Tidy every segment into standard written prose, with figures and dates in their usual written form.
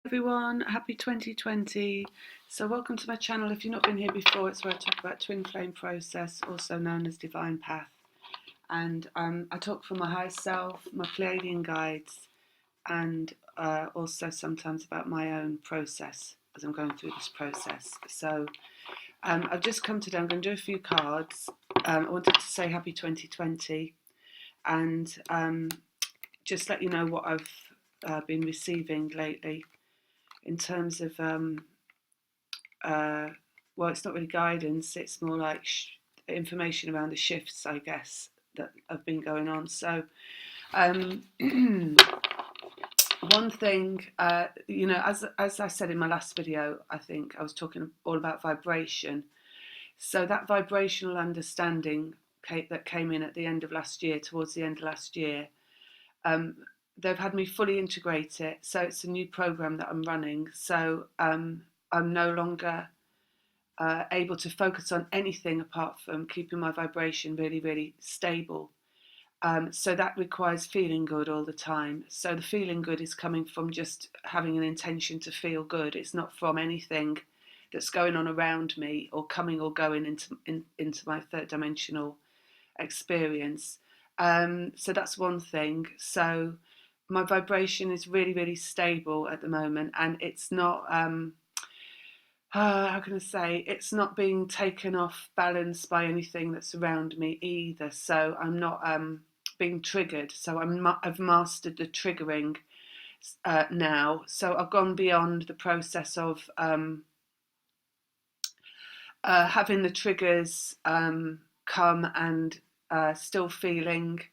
Everyone, happy 2020. So welcome to my channel. If you've not been here before, it's where I talk about twin flame process, also known as divine path. And I talk from my higher self, my Pleiadian guides, and also sometimes about my own process as I'm going through this process. So I've just come today, I'm going to do a few cards. I wanted to say happy 2020 and just let you know what I've been receiving lately in terms of well, it's not really guidance, it's more like information around the shifts, I guess, that have been going on. So one thing, as I said in my last video, I think I was talking all about vibration. So that vibrational understanding that came in at the end of last year, towards the end of last year, they've had me fully integrate it. So it's a new program that I'm running. So I'm no longer able to focus on anything apart from keeping my vibration really, really stable. So that requires feeling good all the time. So the feeling good is coming from just having an intention to feel good. It's not from anything that's going on around me or coming or going into my third dimensional experience. So that's one thing. So my vibration is really, really stable at the moment, and it's not how can I say, it's not being taken off balance by anything that's around me either. So I'm not being triggered. So I've mastered the triggering now. So I've gone beyond the process of having the triggers come and still feeling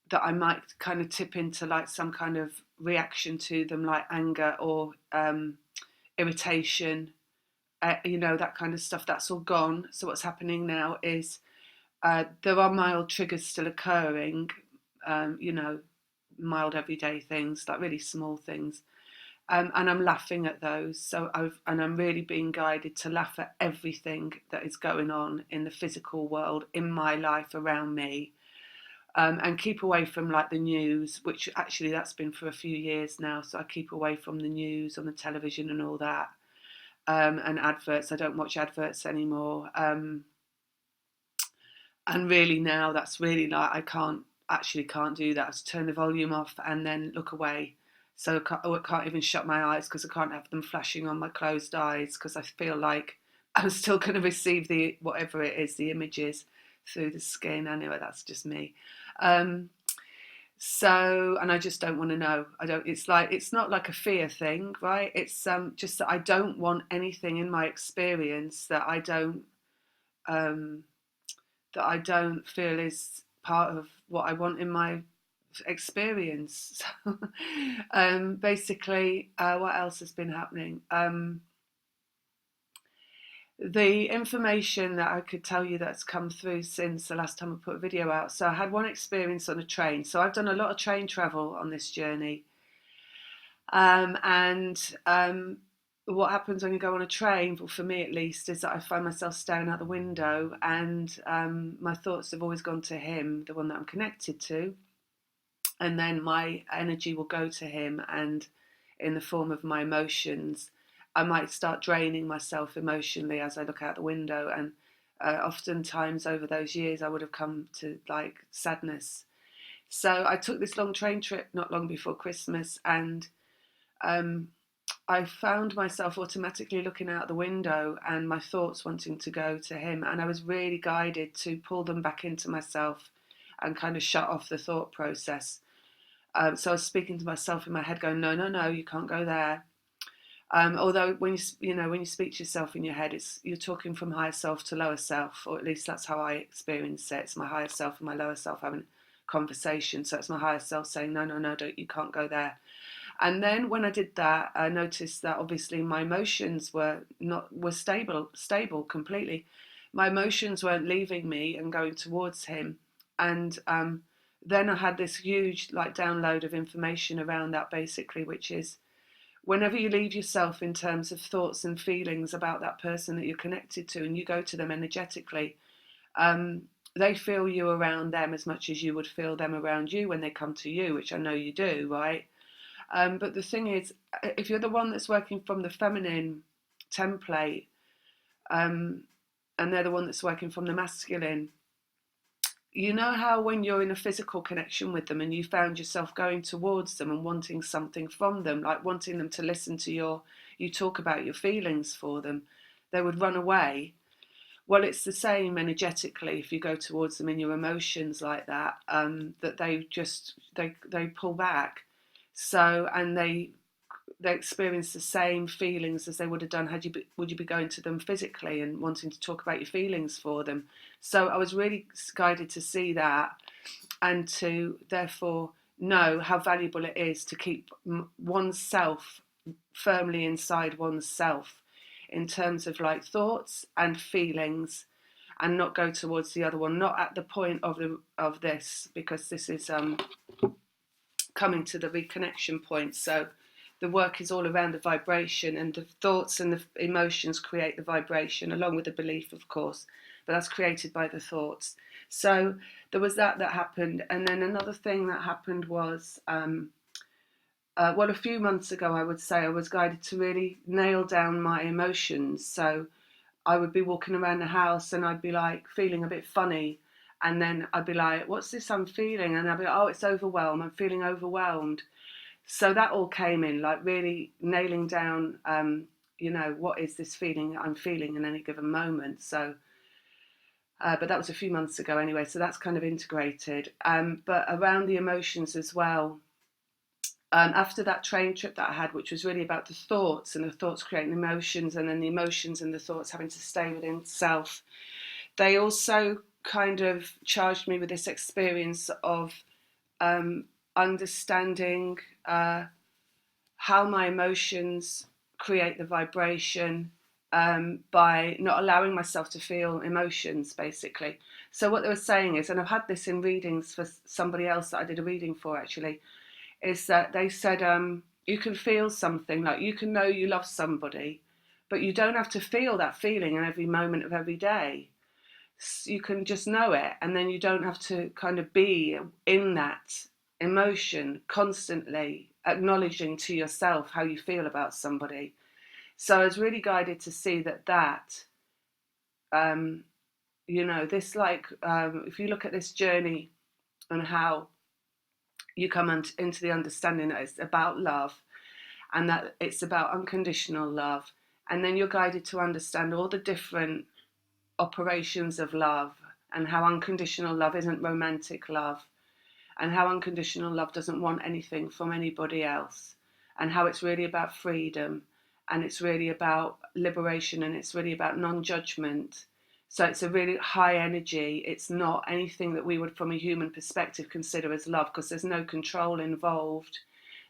that I might kind of tip into like some kind of reaction to them, like anger or irritation, that kind of stuff. That's all gone. So what's happening now is there are mild triggers still occurring, mild everyday things, like really small things. And I'm laughing at those. So I'm really being guided to laugh at everything that is going on in the physical world, in my life, around me. And keep away from like the news, which actually that's been for a few years now. So I keep away from the news on the television and all that, and adverts. I don't watch adverts anymore. And really now that's really like I can't do that. I have to turn the volume off and then look away. So I can't even shut my eyes because I can't have them flashing on my closed eyes because I feel like I'm still going to receive the whatever it is, the images through the skin. Anyway, that's just me. So, and I just don't want to know. It's not like a fear thing, right? It's just that I don't want anything in my experience um, that I don't feel is part of what I want in my experience. So, basically, what else has been happening? The information that I could tell you that's come through since the last time I put a video out. So I had one experience on a train. So I've done a lot of train travel on this journey. And what happens when you go on a train, well, for me at least, is that I find myself staring out the window and my thoughts have always gone to him, the one that I'm connected to. And then my energy will go to him, and in the form of my emotions, I might start draining myself emotionally as I look out the window. And oftentimes over those years, I would have come to like sadness. So I took this long train trip not long before Christmas, and I found myself automatically looking out the window and my thoughts wanting to go to him. And I was really guided to pull them back into myself and kind of shut off the thought process. So I was speaking to myself in my head, going, "No, no, no, you can't go there." Although when you speak to yourself in your head, you're talking from higher self to lower self, or at least that's how I experience it. It's my higher self and my lower self having a conversation. So it's my higher self saying, "No, no, no, don't, you can't go there." And then when I did that, I noticed that obviously my emotions were stable completely. My emotions weren't leaving me and going towards him. And then I had this huge like download of information around that, basically, which is whenever you leave yourself in terms of thoughts and feelings about that person that you're connected to, and you go to them energetically, they feel you around them as much as you would feel them around you when they come to you, which I know you do, right? But the thing is, if you're the one that's working from the feminine template, and they're the one that's working from the masculine, you know how when you're in a physical connection with them and you found yourself going towards them and wanting something from them, like wanting them to listen to you talk about your feelings for them, they would run away. Well, it's the same energetically if you go towards them in your emotions like that, that they pull back. So, and they experience the same feelings as they would have done would you be going to them physically and wanting to talk about your feelings for them. So I was really guided to see that, and to therefore know how valuable it is to keep oneself firmly inside oneself in terms of like thoughts and feelings, and not go towards the other one, not at the point of this, because this is coming to the reconnection point. So the work is all around the vibration, and the thoughts and the emotions create the vibration, along with the belief, of course, but that's created by the thoughts. So there was that happened. And then another thing that happened was, well, a few months ago, I would say, I was guided to really nail down my emotions. So I would be walking around the house and I'd be like feeling a bit funny. And then I'd be like, what's this I'm feeling? And I'd be like, oh, it's overwhelmed. I'm feeling overwhelmed. So that all came in, like really nailing down, what is this feeling I'm feeling in any given moment. So, but that was a few months ago anyway. So that's kind of integrated. But around the emotions as well, after that train trip that I had, which was really about the thoughts and the thoughts creating emotions, and then the emotions and the thoughts having to stay within self, they also kind of charged me with this experience of understanding how my emotions create the vibration, by not allowing myself to feel emotions, basically. So what they were saying is, and I've had this in readings for somebody else that I did a reading for actually, is that they said, you can feel something, like you can know you love somebody, but you don't have to feel that feeling in every moment of every day. You can just know it, and then you don't have to kind of be in that emotion constantly, acknowledging to yourself how you feel about somebody. So I was really guided to see that um, this, like, if you look at this journey and how you come into the understanding that it's about love, and that it's about unconditional love, and then you're guided to understand all the different operations of love, and how unconditional love isn't romantic love, and how unconditional love doesn't want anything from anybody else, and how it's really about freedom, and it's really about liberation, and it's really about non-judgment. So it's a really high energy. It's not anything that we would, from a human perspective, consider as love, because there's no control involved,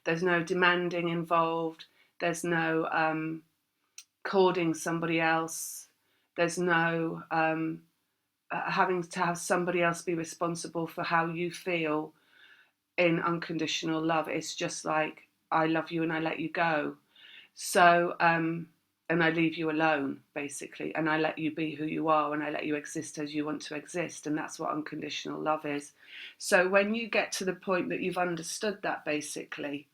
there's no demanding involved, there's no courting somebody else, there's no having to have somebody else be responsible for how you feel. In unconditional love, it's just like, I love you and I let you go. So, and I leave you alone, basically, and I let you be who you are, and I let you exist as you want to exist, and that's what unconditional love is. So when you get to the point that you've understood that, basically,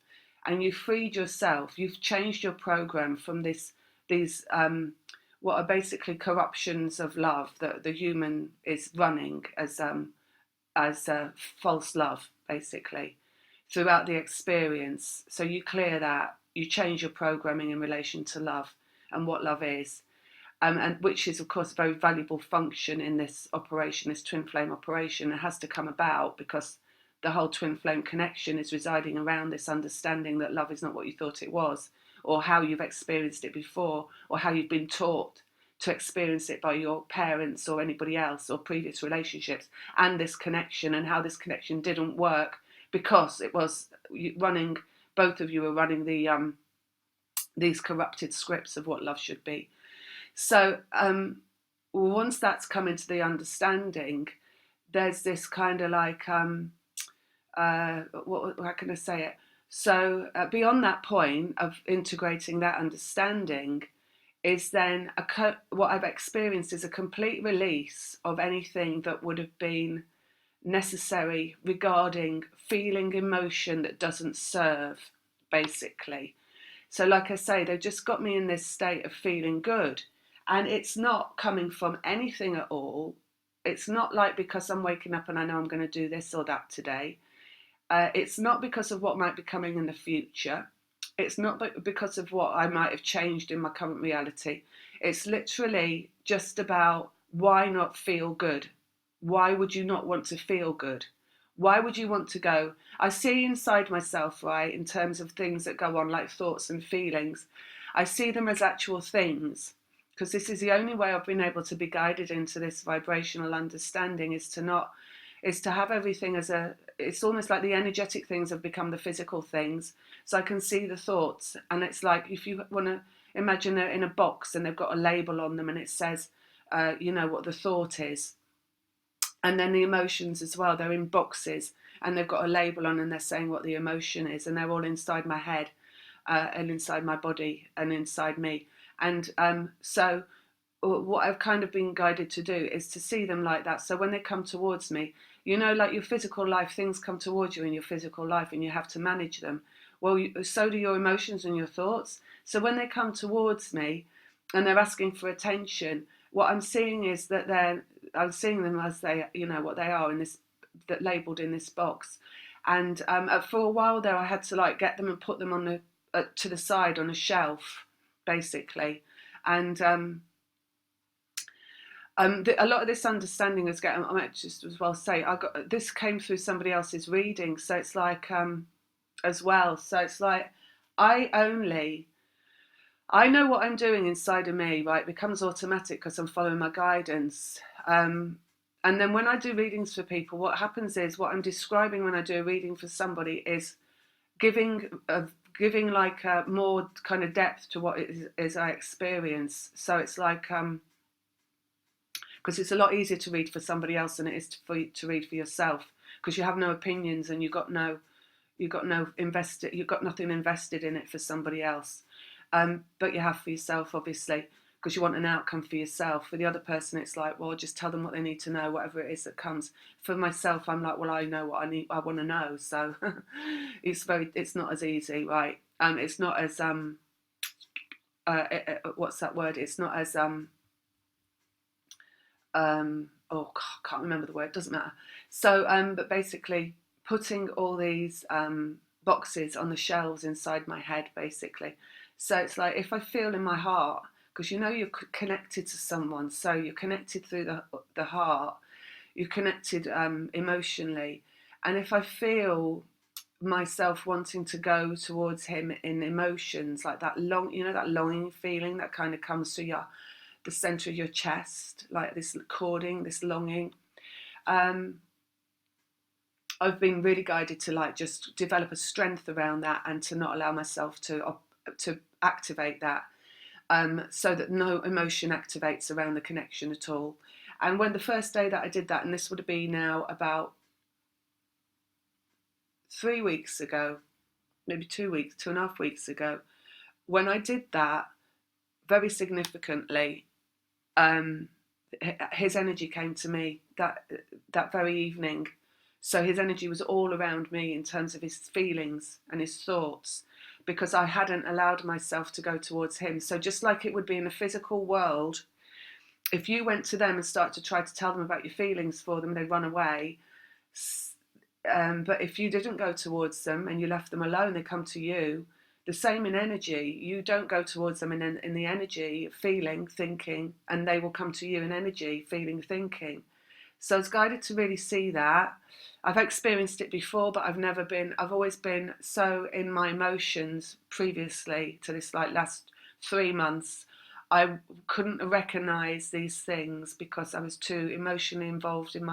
and you've freed yourself, you've changed your program from these what are basically corruptions of love that the human is running as false love, basically, throughout the experience. So you clear that, you change your programming in relation to love and what love is, and which is, of course, a very valuable function in this operation, this twin flame operation. It has to come about because the whole twin flame connection is residing around this understanding that love is not what you thought it was, or how you've experienced it before, or how you've been taught to experience it by your parents or anybody else, or previous relationships, and this connection, and how this connection didn't work because it was running, both of you were running these corrupted scripts of what love should be. So once that's come into the understanding, there's this kind of like, how can I say it? So beyond that point of integrating that understanding, is then what I've experienced is a complete release of anything that would have been necessary regarding feeling emotion that doesn't serve basically. So, like I say, they've just got me in this state of feeling good. And it's not coming from anything at all. It's not like because I'm waking up and I know I'm going to do this or that today. It's not because of what might be coming in the future. It's not because of what I might have changed in my current reality. It's literally just about why not feel good? Why would you not want to feel good? Why would you want to go? I see inside myself, right, in terms of things that go on, like thoughts and feelings. I see them as actual things, because this is the only way I've been able to be guided into this vibrational understanding, is to have everything as it's almost like the energetic things have become the physical things. So I can see the thoughts, and it's like if you want to imagine they're in a box and they've got a label on them and it says, what the thought is. And then the emotions as well, they're in boxes and they've got a label on and they're saying what the emotion is, and they're all inside my head and inside my body and inside me. And so what I've kind of been guided to do is to see them like that. So when they come towards me, like your physical life, things come towards you in your physical life and you have to manage them. Well, so do your emotions and your thoughts. So when they come towards me and they're asking for attention, what I'm seeing is that I'm seeing them as they, what they are in this, that labelled in this box. And for a while there, I had to like get them and put them on to the side on a shelf, basically. And a lot of this understanding is getting. I might just as well say this came through somebody else's reading, so it's like as well. So it's like I know what I'm doing inside of me, right? It becomes automatic because I'm following my guidance. And then when I do readings for people, what happens is what I'm describing when I do a reading for somebody is giving like more kind of depth to what it is I experience. So it's like because it's a lot easier to read for somebody else than it is to read for yourself, because you have no opinions and you've got nothing invested in it for somebody else. But you have for yourself, obviously, because you want an outcome for yourself. For the other person, it's like, well, just tell them what they need to know, whatever it is that comes. For myself, I'm like, well, I know what I want to know. So it's not as easy, right? It's not as what's that word? It's not as oh, I can't remember the word. Doesn't matter. So but basically, putting all these boxes on the shelves inside my head, basically. So it's like if I feel in my heart, because you're connected to someone, so you're connected through the heart, you're connected emotionally, and if I feel myself wanting to go towards him in emotions, like that that longing feeling that kind of comes to the center of your chest, like this cording, this longing. I've been really guided to like just develop a strength around that and to not allow myself to activate that, so that no emotion activates around the connection at all. And when the first day that I did that, and this would have been now about 3 weeks ago, maybe 2.5 weeks ago, when I did that, very significantly, his energy came to me that very evening. So his energy was all around me in terms of his feelings and his thoughts, because I hadn't allowed myself to go towards him. So just like it would be in the physical world, if you went to them and started to try to tell them about your feelings for them, they'd run away. But if you didn't go towards them and you left them alone, they come to you. The same in energy. You don't go towards them in the energy, feeling, thinking, and they will come to you in energy, feeling, thinking. So I was guided to really see that. I've experienced it before, but I've always been so in my emotions previously to this like last 3 months. I couldn't recognise these things because I was too emotionally involved in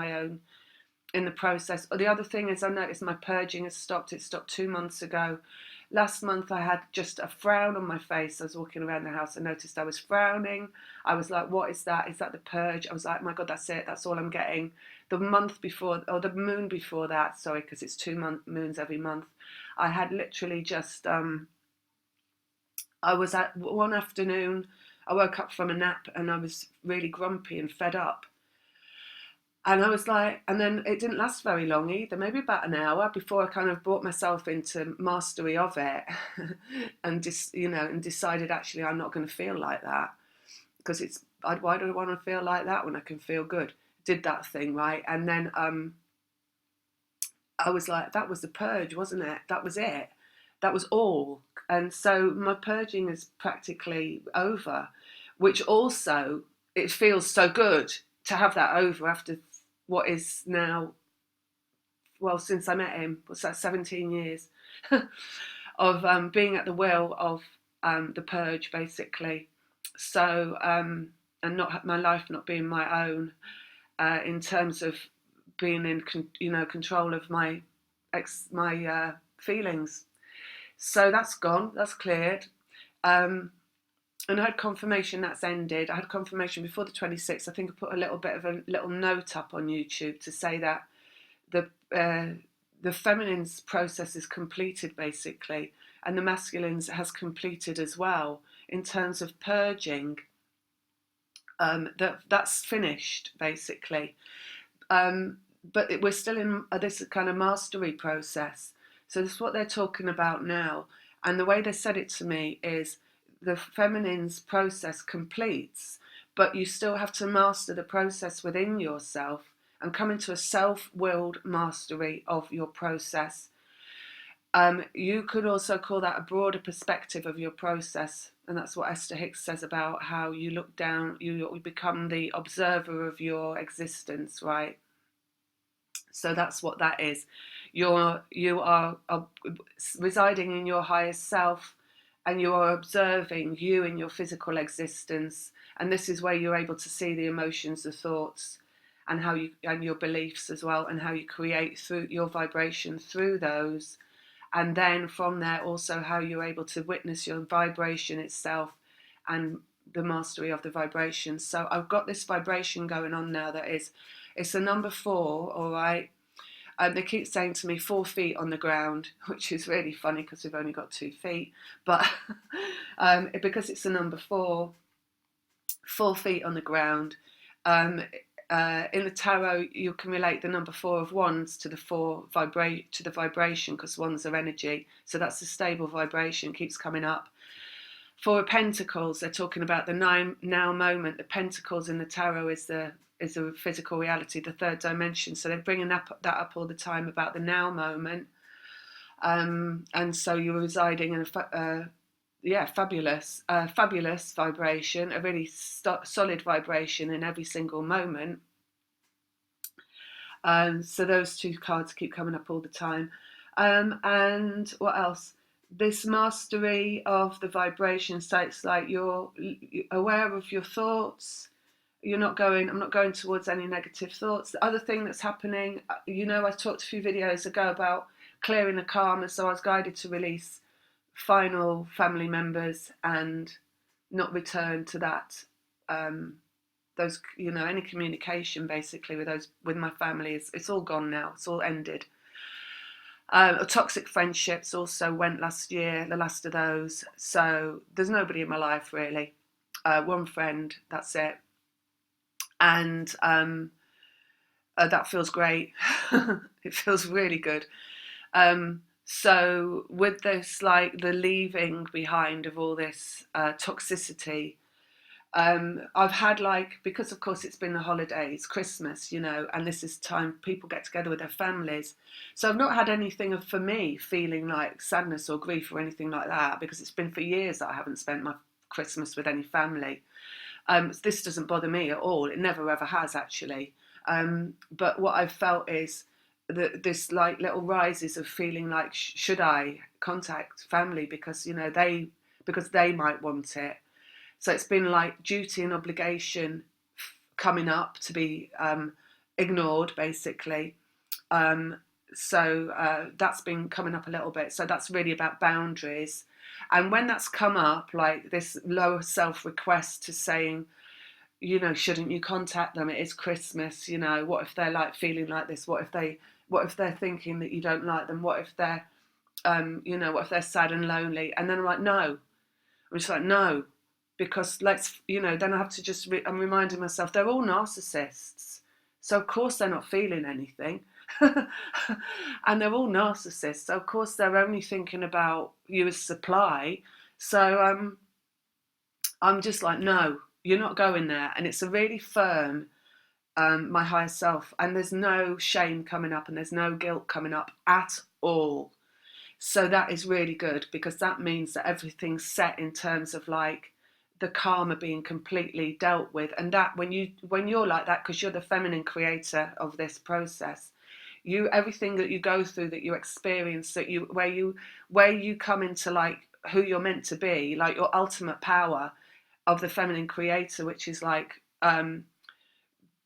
the process. The other thing is I noticed my purging has stopped. It stopped 2 months ago. Last month I had just a frown on my face. I was walking around the house and noticed I was frowning. I was like, what is that? Is that the purge? I was like, my God, that's it. That's all I'm getting. The month before, or the moon before that, sorry, because it's 2 moons every month, I had literally just, I was at one afternoon, I woke up from a nap and I was really grumpy and fed up. And I was like, and then it didn't last very long either, maybe about an hour before I kind of brought myself into mastery of it and just, and decided actually I'm not going to feel like that because why do I want to feel like that when I can feel good? Did that thing, right? And then I was like, that was the purge, wasn't it? That was it. That was all. And so my purging is practically over, which also, it feels so good to have that over after what is now, well, since I met him, what's that, 17 years of being at the will of the purge, basically. So, and not my life not being my own in terms of being in, control of my feelings. So that's gone. That's cleared. And I had confirmation that's ended. I had confirmation before the 26th. I think I put a little bit of a little note up on YouTube to say that the feminine's process is completed, basically, and the masculine's has completed as well in terms of purging. That's finished, basically. But we're still in this kind of mastery process. So this is what they're talking about now. And the way they said it to me is the feminine's process completes, but you still have to master the process within yourself and come into a self-willed mastery of your process. You could also call that a broader perspective of your process. And that's what Esther Hicks says about how you look down, you become the observer of your existence, right? So that's what that is. You are residing in your highest self, and you are observing you in your physical existence. And this is where you're able to see the emotions, the thoughts, and how you, and your beliefs as well, and how you create through your vibration through those. And then from there also how you're able to witness your vibration itself and the mastery of the vibration. So I've got this vibration going on now that is, it's a number 4, all right? They keep saying to me 4 feet on the ground, which is really funny because we've only got 2 feet. But because it's a number 4, 4 feet on the ground. In the tarot, you can relate the number 4 of wands to the vibration, because wands are energy. So that's a stable vibration, keeps coming up. 4 of Pentacles, they're talking about the now moment. The Pentacles in the tarot is a physical reality, the third dimension. So they're bringing that up all the time about the now moment. And so you're residing in a fabulous vibration, a really solid vibration in every single moment. So those 2 cards keep coming up all the time. And what else? This mastery of the vibration. So it's like you're aware of your thoughts. I'm not going towards any negative thoughts. The other thing that's happening, I talked a few videos ago about clearing the karma. So I was guided to release final family members and not return to that. Those, any communication basically with my family it's all gone now. It's all ended. Toxic friendships also went last year, the last of those. So there's nobody in my life really. One friend, that's it. And that feels great. It feels really good. So with this, like the leaving behind of all this toxicity, I've had because of course it's been the holidays, Christmas, and this is time people get together with their families. So I've not had anything for me feeling like sadness or grief or anything like that, because it's been for years that I haven't spent my Christmas with any family. This doesn't bother me at all. It never ever has actually. But what I've felt is this like little rises of feeling like should I contact family because they might want it. So it's been like duty and obligation coming up to be ignored basically. So that's been coming up a little bit. So that's really about boundaries. And when that's come up, like this lower self request to saying, shouldn't you contact them? It is Christmas, what if they're like feeling like this? What if they're thinking that you don't like them? What if they're, what if they're sad and lonely? And then I'm like, no. I'm just like, no, because then I have to I'm reminding myself they're all narcissists. So of course they're not feeling anything. And they're all narcissists. So of course they're only thinking about you as supply. So I'm just like, no, you're not going there. And it's a really firm, my higher self. And there's no shame coming up and there's no guilt coming up at all. So that is really good, because that means that everything's set in terms of like the karma being completely dealt with. And that when you're like that, because you're the feminine creator of this process, you, everything that you go through, that you experience, that you where you come into like who you're meant to be, like your ultimate power of the feminine creator, which is like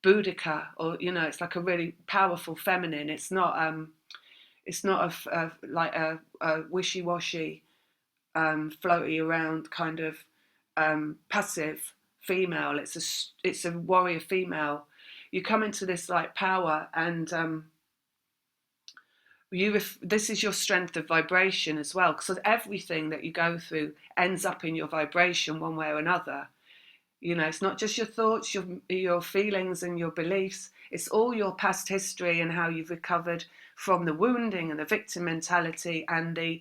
Boudica, or it's like a really powerful feminine. It's not like a wishy-washy, floaty around kind of passive female. It's a warrior female. You come into this like power, and this is your strength of vibration as well, because everything that you go through ends up in your vibration one way or another. It's not just your thoughts, your feelings and your beliefs. It's all your past history and how you've recovered from the wounding and the victim mentality and the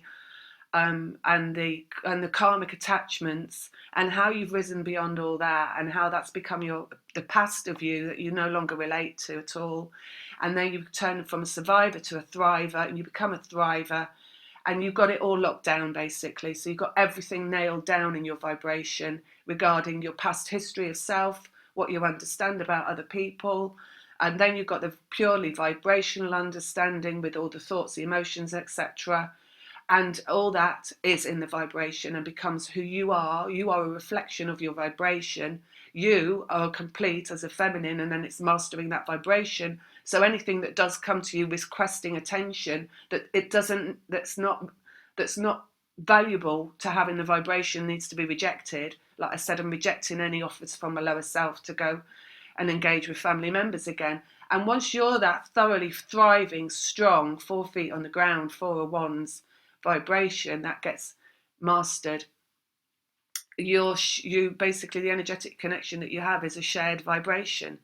karmic attachments, and how you've risen beyond all that, and how that's become the past of you that you no longer relate to at all. And then you turn from a survivor to a thriver, and you become a thriver, and you've got it all locked down basically. So you've got everything nailed down in your vibration regarding your past history of self, what you understand about other people. And then you've got the purely vibrational understanding with all the thoughts, the emotions, etc. And all that is in the vibration and becomes who you are. You are a reflection of your vibration. You are complete as a feminine, and then it's mastering that vibration. So anything that does come to you requesting attention, that's not valuable to have in the vibration, needs to be rejected. Like I said, I'm rejecting any offers from my lower self to go and engage with family members again. And once you're that thoroughly thriving, strong, 4 feet on the ground, 4 of Wands vibration that gets mastered, you basically, the energetic connection that you have is a shared vibration.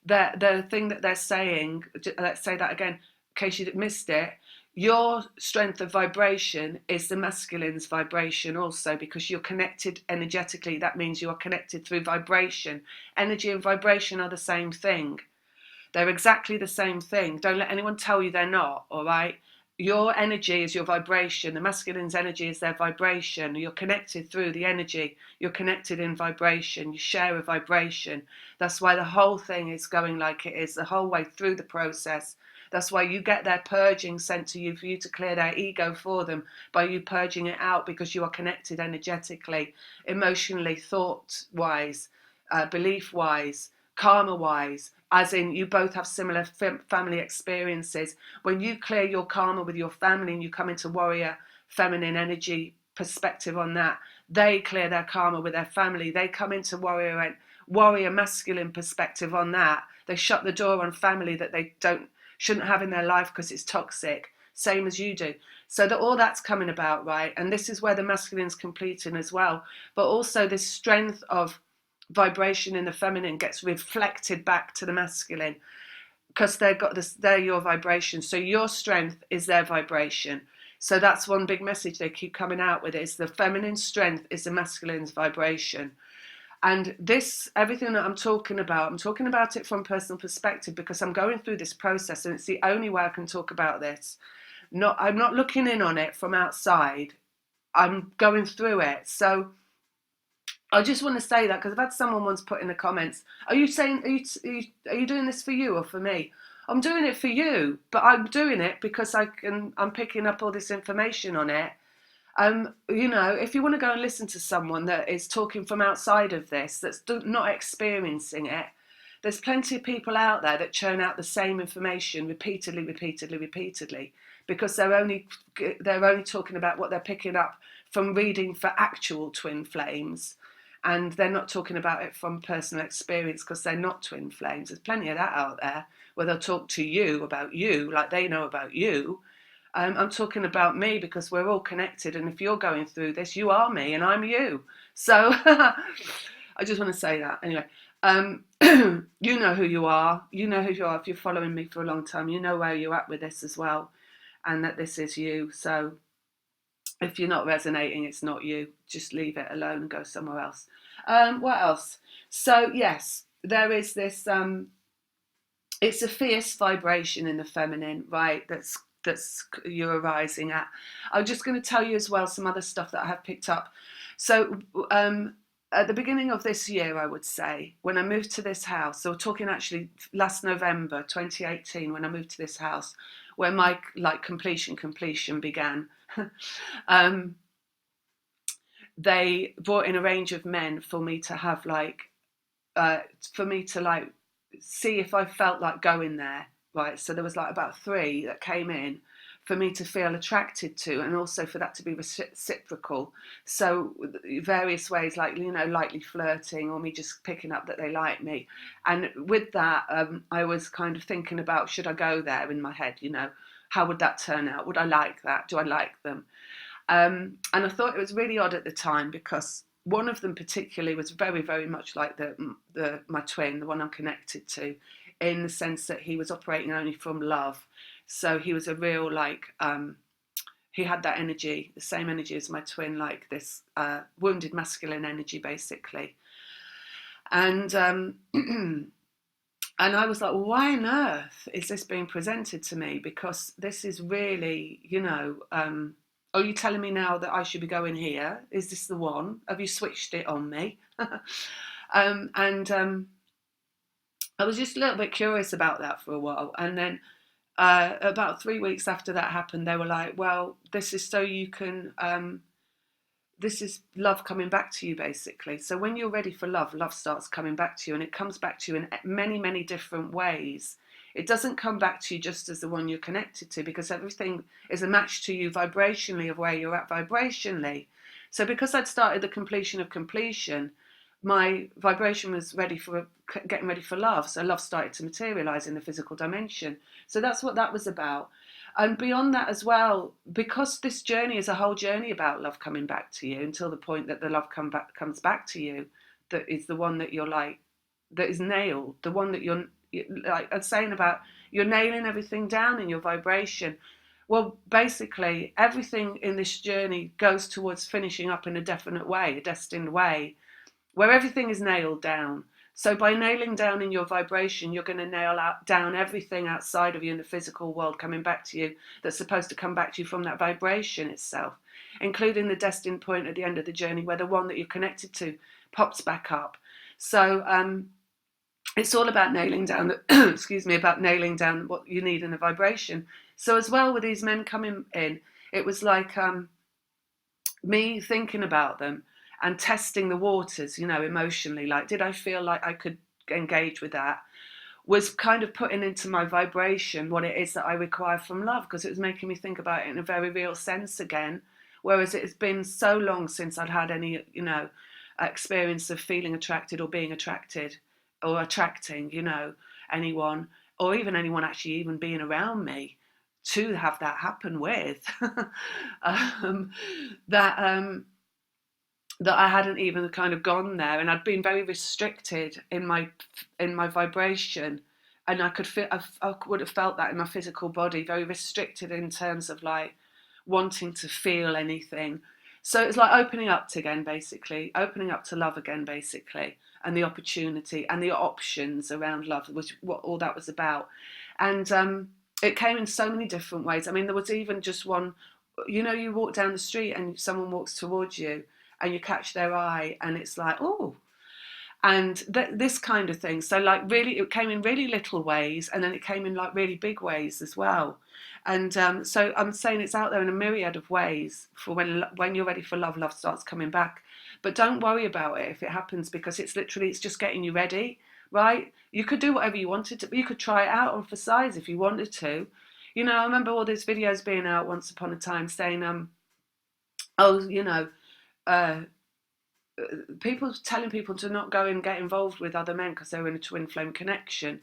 The thing that they're saying, let's say that again in case you missed it, your strength of vibration is the masculine's vibration also, because you're connected energetically. That means you are connected through vibration. Energy and vibration are the same thing. They're exactly the same thing. Don't let anyone tell you they're not, all right? Your energy is your vibration. The masculine's energy is their vibration. You're connected through the energy. You're connected in vibration. You share a vibration. That's why the whole thing is going like it is, the whole way through the process. That's why you get their purging sent to you for you to clear their ego for them, by you purging it out, because you are connected energetically, emotionally, thought-wise, belief-wise, karma-wise, as in you both have similar family experiences. When you clear your karma with your family and you come into warrior feminine energy perspective on that, they clear their karma with their family. They come into warrior masculine perspective on that. They shut the door on family that they shouldn't have in their life because it's toxic, same as you do. So that all that's coming about, right? And this is where the masculine's completing as well. But also this strength of vibration in the feminine gets reflected back to the masculine, because they're your vibration. So your strength is their vibration. So that's one big message they keep coming out with, is the feminine strength is the masculine's vibration. And this, everything that I'm talking about it from personal perspective, because I'm going through this process and it's the only way I can talk about this. I'm not looking in on it from outside. I'm going through it. So I just want to say that, because I've had someone once put in the comments, are you doing this for you or for me? I'm doing it for you, but I'm doing it because I'm picking up all this information on it. If you want to go and listen to someone that is talking from outside of this, that's not experiencing it, there's plenty of people out there that churn out the same information repeatedly, because they're only talking about what they're picking up from reading for actual twin flames, and they're not talking about it from personal experience because they're not twin flames. There's plenty of that out there where they'll talk to you about you like they know about you. I'm talking about me, because we're all connected, and if you're going through this, you are me and I'm you. So I just want to say that anyway. You know who you are. You know who you are. If you're following me for a long time, you know where you're at with this as well, and that this is you. So if you're not resonating, it's not you. Just leave it alone and go somewhere else. What else? So yes, there is this. It's a fierce vibration in the feminine, right? That's you're arising at. I'm just going to tell you as well some other stuff that I have picked up. So at the beginning of this year, I would say, when I moved to this house, so we're talking actually last November 2018, when I moved to this house, where my like completion began. um, they brought in a range of men for me to have like, for me to like see if I felt like going there, right? So there was like about 3 that came in for me to feel attracted to, and also for that to be reciprocal. So various ways, like, you know, lightly flirting, or me just picking up that they like me. And with that, I was kind of thinking about, should I go there in my head, you know? How would that turn out? Would I like that? Do I like them? And I thought it was really odd at the time, because one of them particularly was very, very much like my twin, the one I'm connected to, in the sense that he was operating only from love. So he was a real like, he had that energy, the same energy as my twin, like this wounded masculine energy, basically. And and I was like, well, why on earth is this being presented to me? Because this is really, you know, are you telling me now that I should be going here? Is this the one? Have you switched it on me? And I was just a little bit curious about that for a while. And then about 3 weeks after that happened, they were like, well, this is so you can, this is love coming back to you, basically. So when you're ready for love, love starts coming back to you, and it comes back to you in many, many different ways. It doesn't come back to you just as the one you're connected to, because everything is a match to you vibrationally of where you're at vibrationally. So because I'd started the completion of completion, my vibration was ready for getting ready for love. So love started to materialize in the physical dimension. So that's what that was about. And beyond that as well, because this journey is a whole journey about love coming back to you, until the point that the love comes back to you, that is the one that you're like, that is nailed, the one that you're like I'm saying about, you're nailing everything down in your vibration. Well, basically, everything in this journey goes towards finishing up in a definite way, a destined way, where everything is nailed down. So by nailing down in your vibration, you're going to down everything outside of you in the physical world coming back to you, that's supposed to come back to you from that vibration itself, including the destined point at the end of the journey, where the one that you're connected to pops back up. So it's all about nailing down excuse me, about nailing down what you need in a vibration. So as well, with these men coming in, it was like me thinking about them and testing the waters, you know, emotionally. Like, did I feel like I could engage with that? Was kind of putting into my vibration what it is that I require from love, because it was making me think about it in a very real sense again. Whereas it has been so long since I'd had any, you know, experience of feeling attracted or being attracted or attracting, you know, anyone, or even anyone actually even being around me to have that happen with. um, that that I hadn't even kind of gone there, and I'd been very restricted in my vibration, and I could feel, I would have felt that in my physical body, very restricted in terms of like wanting to feel anything. So it's like opening up to again, basically opening up to love again, basically, and the opportunity and the options around love, which what all that was about. And it came in so many different ways. I mean, there was even just one, you know, you walk down the street and someone walks towards you and you catch their eye, and it's like, oh, and this kind of thing. So like really, it came in really little ways, and then it came in like really big ways as well. And so I'm saying it's out there in a myriad of ways for when you're ready for love, love starts coming back. But don't worry about it if it happens, because it's literally, it's just getting you ready, right? You could do whatever you wanted to, you could try it out on for size if you wanted to. You know, I remember all these videos being out once upon a time saying, oh, you know, uh, people telling people to not go and get involved with other men because they're in a twin flame connection,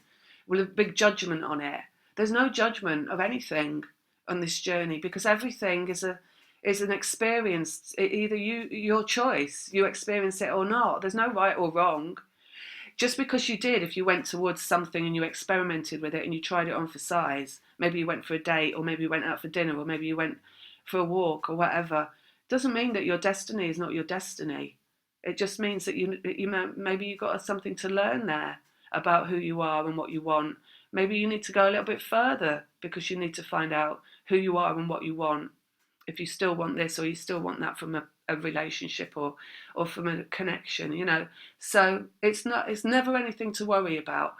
with a big judgment on it. There's no judgment of anything on this journey, because everything is an experience. Either your choice, you experience it or not. There's no right or wrong. just because you did, if you went towards something and you experimented with it and you tried it on for size, maybe you went for a date, or maybe you went out for dinner, or maybe you went for a walk or whatever, doesn't mean that your destiny is not your destiny. It just means that maybe you got something to learn there about who you are and what you want. Maybe you need to go a little bit further because you need to find out who you are and what you want. If you still want this or you still want that from a relationship or from a connection, you know. So it's never anything to worry about.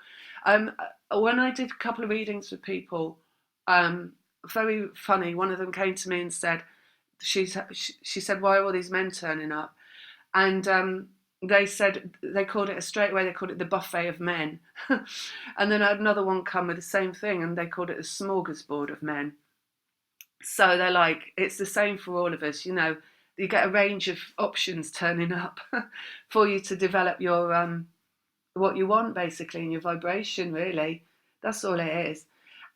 When I did a couple of readings with people, very funny, one of them came to me and said, she said, why are all these men turning up? And they said, they called it the buffet of men. And then I had another one come with the same thing, and they called it a smorgasbord of men. So they're like, it's the same for all of us, you know. You get a range of options turning up for you to develop your what you want, basically, in your vibration, really. That's all it is.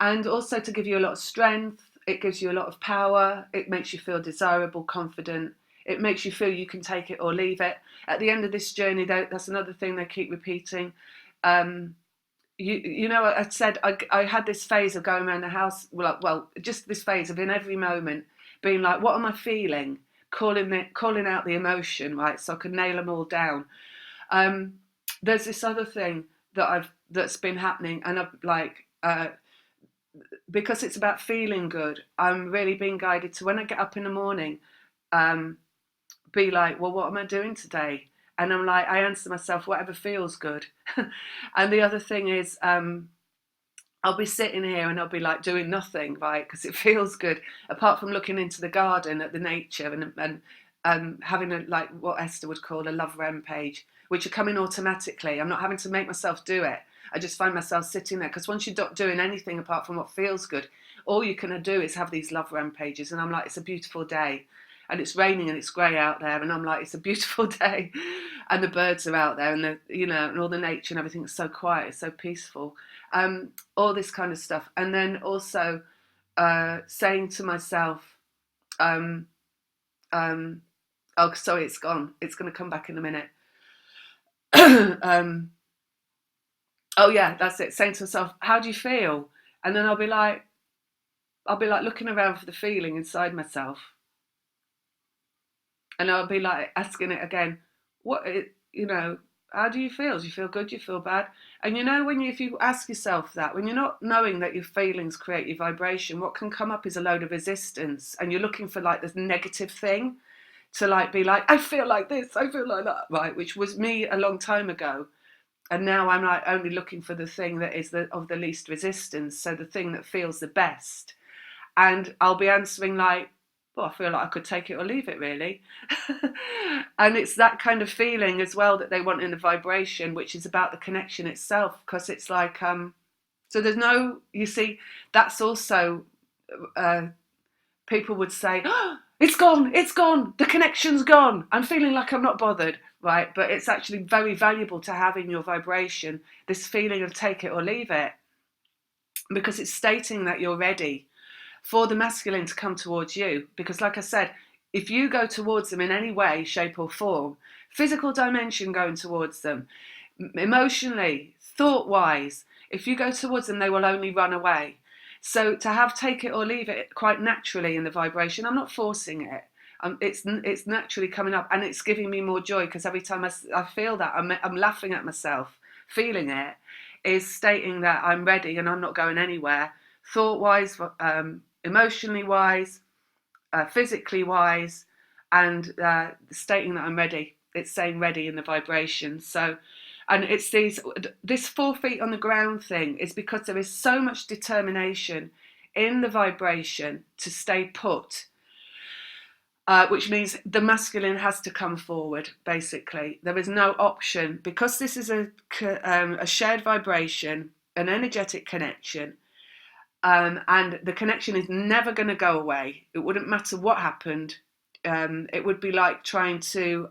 And also to give you a lot of strength. It gives you a lot of power. It makes you feel desirable, confident. It makes you feel you can take it or leave it. At the end of this journey, that's another thing they keep repeating. You know, I said I had this phase of going around the house, well, just this phase of in every moment being like, what am I feeling? Calling out the emotion, right? So I can nail them all down. There's this other thing that's been happening, and I've like, because it's about feeling good, I'm really being guided to, when I get up in the morning, be like, well, what am I doing today? And I'm like, I answer myself, whatever feels good. And the other thing is, I'll be sitting here and I'll be like doing nothing, right? Because it feels good, apart from looking into the garden at the nature and having a, like what Esther would call a love rampage, which are coming automatically. I'm not having to make myself do it. I just find myself sitting there, because once you're not doing anything apart from what feels good, all you can do is have these love rampages. And I'm like, it's a beautiful day. And it's raining and it's grey out there, and I'm like, it's a beautiful day, and the birds are out there, and and all the nature and everything is so quiet, it's so peaceful, all this kind of stuff. And then also saying to myself, oh, sorry, it's gone. It's going to come back in a minute. Oh yeah, that's it. Saying to myself, how do you feel? And then I'll be like looking around for the feeling inside myself. And I'll be like asking it again, how do you feel? Do you feel good? Do you feel bad? And if you ask yourself that, when you're not knowing that your feelings create your vibration, what can come up is a load of resistance, and you're looking for like this negative thing to like be like, I feel like this, I feel like that, right? Which was me a long time ago. And now I'm like only looking for the thing that is of the least resistance, so the thing that feels the best. And I'll be answering like, well, I feel like I could take it or leave it, really. And it's that kind of feeling as well that they want in the vibration, which is about the connection itself, because it's like, so there's no, you see, that's also, people would say, oh, it's gone, the connection's gone, I'm feeling like I'm not bothered, right? But it's actually very valuable to have in your vibration this feeling of take it or leave it, because it's stating that you're ready for the masculine to come towards you. Because like I said, if you go towards them in any way, shape or form, physical dimension going towards them, emotionally, thought-wise, if you go towards them, they will only run away. So to have take it or leave it quite naturally in the vibration, I'm not forcing it. It's naturally coming up, and it's giving me more joy, because every time I feel that, I'm laughing at myself. Feeling it is stating that I'm ready and I'm not going anywhere, thought-wise, emotionally wise, physically wise, and stating that I'm ready. It's saying ready in the vibration. So, and it's this 4 feet on the ground thing is because there is so much determination in the vibration to stay put, which means the masculine has to come forward, basically. There is no option, because this is a shared vibration, an energetic connection, and the connection is never going to go away. It wouldn't matter what happened. It would be like trying to...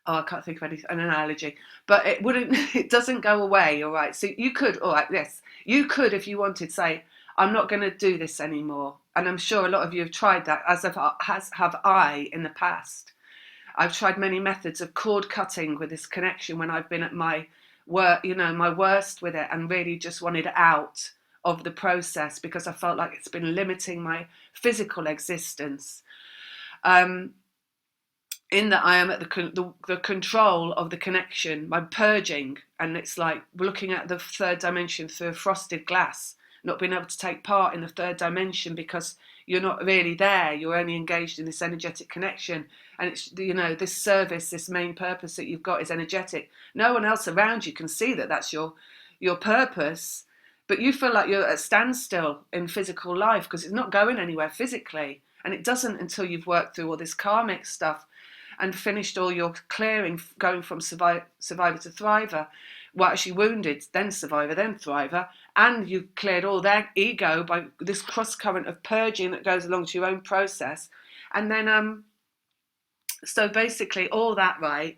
I can't think of an analogy, but it doesn't go away, all right? So you could, all right, yes, you could, if you wanted, say, I'm not going to do this anymore. And I'm sure a lot of you have tried that, as have I in the past. I've tried many methods of cord cutting with this connection when I've been at my work, my worst with it, and really just wanted out of the process because I felt like it's been limiting my physical existence. In that I am at the control of the connection, my purging, and it's like looking at the third dimension through a frosted glass, not being able to take part in the third dimension because you're not really there, you're only engaged in this energetic connection. And it's, this service, this main purpose that you've got is energetic. No one else around you can see that that's your purpose, but you feel like you're at a standstill in physical life because it's not going anywhere physically, and it doesn't until you've worked through all this karmic stuff and finished all your clearing, going from survivor to thriver. Well, actually wounded, then survivor, then thriver, and you've cleared all their ego by this cross current of purging that goes along to your own process. And then so basically all that, right,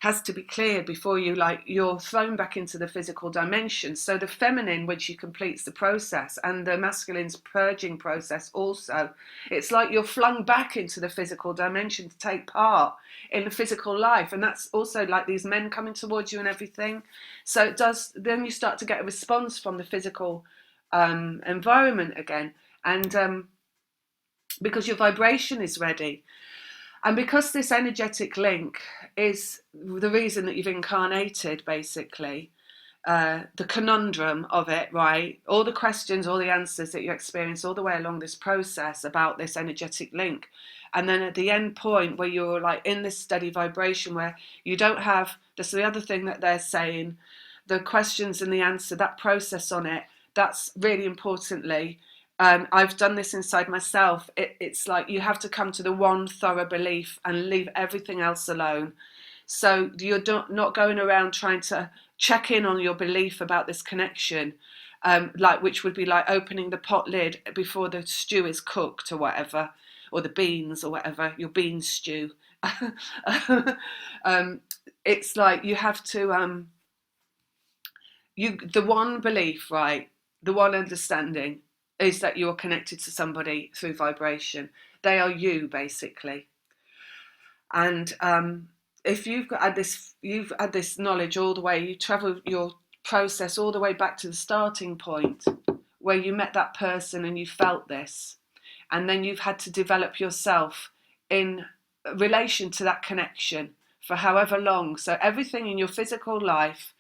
has to be cleared before you're thrown back into the physical dimension. So the feminine, when she completes the process, and the masculine's purging process also, it's like you're flung back into the physical dimension to take part in the physical life. And that's also like these men coming towards you and everything. So it does, then you start to get a response from the physical environment again. And because your vibration is ready. And because this energetic link is the reason that you've incarnated, basically, the conundrum of it, right? All the questions, all the answers that you experience all the way along this process about this energetic link. And then at the end point where you're like in this steady vibration where you don't have, that's the other thing that they're saying, the questions and the answer, that process on it, that's really importantly, I've done this inside myself. It's like you have to come to the one thorough belief and leave everything else alone. So you're not going around trying to check in on your belief about this connection, which would be like opening the pot lid before the stew is cooked or whatever, or the beans or whatever, your bean stew. It's like you have to, the one belief, right, the one understanding, is that you're connected to somebody through vibration. They are you, basically. And if you've had this knowledge all the way, you travel your process all the way back to the starting point where you met that person and you felt this, and then you've had to develop yourself in relation to that connection for however long. So everything in your physical life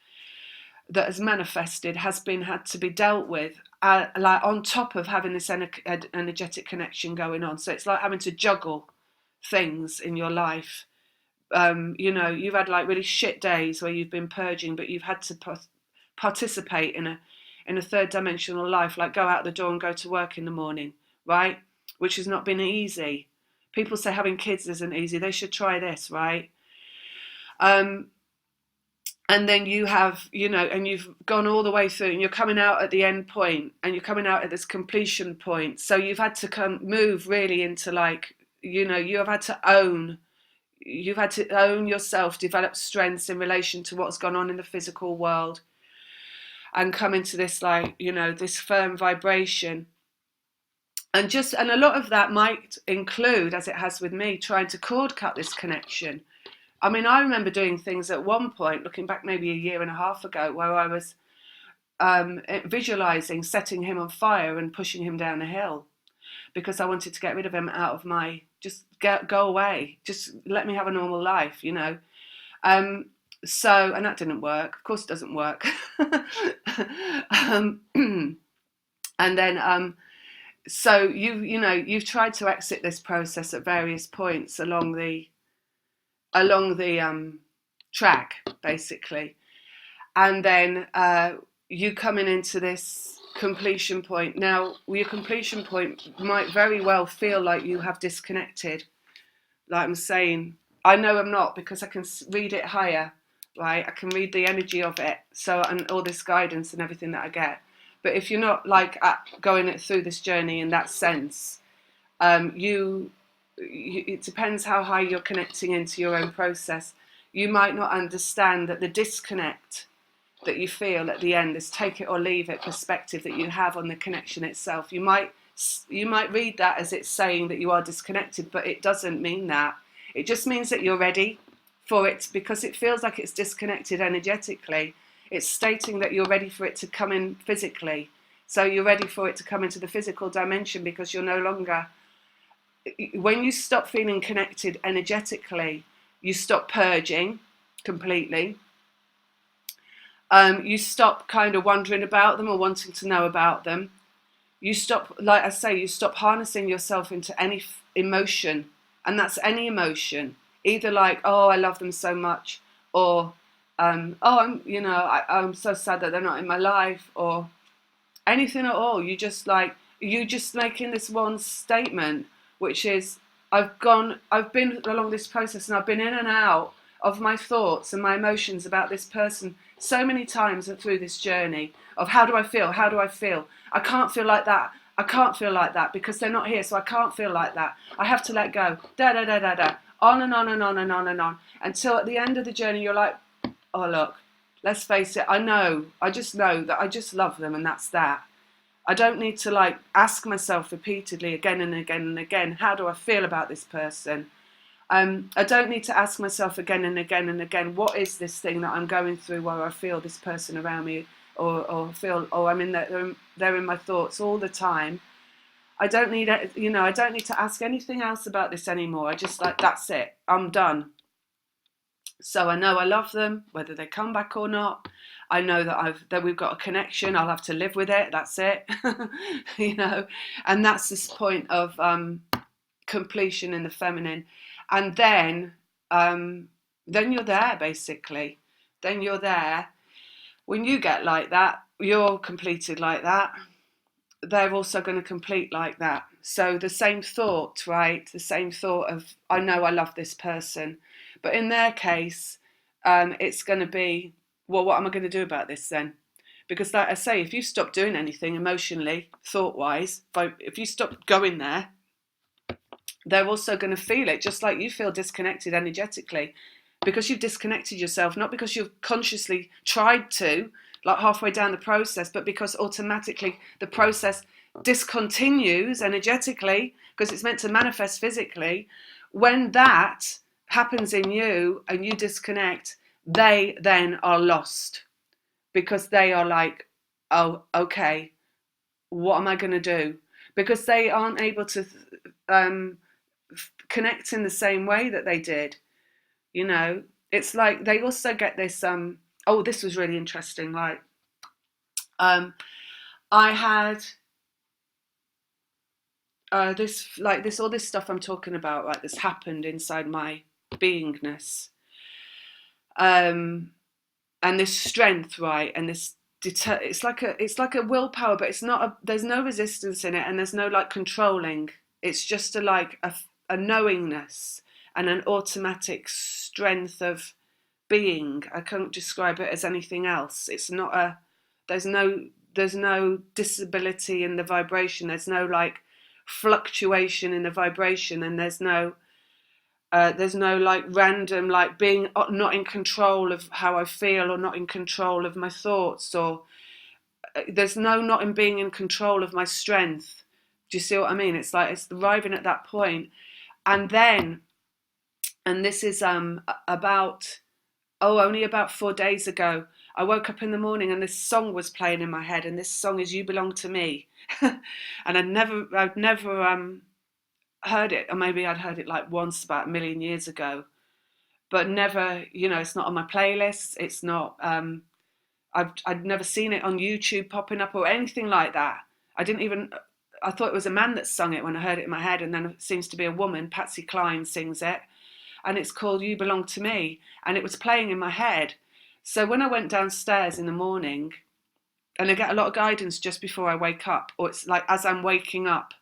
that has manifested has had to be dealt with, like on top of having this energetic connection going on. So it's like having to juggle things in your life. You've had like really shit days where you've been purging, but you've had to participate in a third dimensional life, like go out the door and go to work in the morning, right? Which has not been easy. People say having kids isn't easy. They should try this, right? And then you have, and you've gone all the way through and you're coming out at the end point and you're coming out at this completion point. So you've had to move really into like, you've had to own yourself, develop strengths in relation to what's gone on in the physical world and come into this like, this firm vibration. And a lot of that might include, as it has with me, trying to cord cut this connection. I mean, I remember doing things at one point, looking back maybe a year and a half ago, where I was visualizing setting him on fire and pushing him down a hill because I wanted to get rid of him out of my, just go away, just let me have a normal life, So, and that didn't work. Of course it doesn't work. And then, so you've tried to exit this process at various points along the track, basically, and then you coming into this completion point. Now, your completion point might very well feel like you have disconnected. Like I'm saying, I know I'm not, because I can read it higher, right? I can read the energy of it, so, and all this guidance and everything that I get. But if you're not like going through this journey in that sense, it depends how high you're connecting into your own process. You might not understand that the disconnect that you feel at the end, this take it or leave it perspective that you have on the connection itself. You might read that as it's saying that you are disconnected, but it doesn't mean that. It just means that you're ready for it, because it feels like it's disconnected energetically. It's stating that you're ready for it to come in physically. So you're ready for it to come into the physical dimension, because you're no longer, when you stop feeling connected energetically, you stop purging completely. You stop kind of wondering about them or wanting to know about them. You stop, like I say, you stop harnessing yourself into any emotion, and that's any emotion, either like, oh, I love them so much, or oh, I'm so sad that they're not in my life, or anything at all. You just making this one statement, which is, I've been along this process, and I've been in and out of my thoughts and my emotions about this person so many times through this journey of how do I feel? How do I feel? I can't feel like that. I can't feel like that because they're not here, so I can't feel like that. I have to let go. Da da da da da. On and on and on and on and on. Until at the end of the journey, you're like, oh, look, let's face it. I just know that I just love them, and that's that. I don't need to like ask myself repeatedly again and again and again, how do I feel about this person? I don't need to ask myself again and again and again, what is this thing that I'm going through where I feel this person around me, or feel, oh, I'm in they're in my thoughts all the time. I don't need to ask anything else about this anymore. I just like, that's it, I'm done. So I know I love them, whether they come back or not. I know that we've got a connection. I'll have to live with it. That's it, And that's this point of completion in the feminine, and then you're there basically. Then you're there. When you get like that, you're completed like that. They're also going to complete like that. So the same thought, right? The same thought of, I know I love this person. But in their case, it's going to be, well, what am I going to do about this then? Because like I say, if you stop doing anything emotionally, thought-wise, if you stop going there, they're also going to feel it, just like you feel disconnected energetically. Because you've disconnected yourself, not because you've consciously tried to, like halfway down the process, but because automatically the process discontinues energetically, because it's meant to manifest physically. When that happens in you and you disconnect, they then are lost, because they are like, oh, okay, what am I going to do? Because they aren't able to connect in the same way that they did. It's like they also get this oh, this was really interesting. Like I had all this stuff I'm talking about, like, this happened inside my beingness, and this strength, right, and this it's like a willpower, but it's not there's no resistance in it, and there's no like controlling. It's just a knowingness and an automatic strength of being. I can't describe it as anything else. It's not there's no disability in the vibration. There's no like fluctuation in the vibration, and there's no like random, like being not in control of how I feel, or not in control of my thoughts, or there's no not in being in control of my strength. Do you see what I mean? It's like it's arriving at that point. And then, and this is only about 4 days ago, I woke up in the morning and this song was playing in my head, and this song is "You Belong to Me." And I'd never heard it, or maybe I'd heard it like once about a million years ago, but never, it's not on my playlist. It's not, I'd never seen it on YouTube popping up or anything like that. I thought it was a man that sung it when I heard it in my head, and then it seems to be a woman. Patsy Cline sings it, and it's called "You Belong to Me," and it was playing in my head. So when I went downstairs in the morning, and I get a lot of guidance just before I wake up, or it's like as I'm waking up,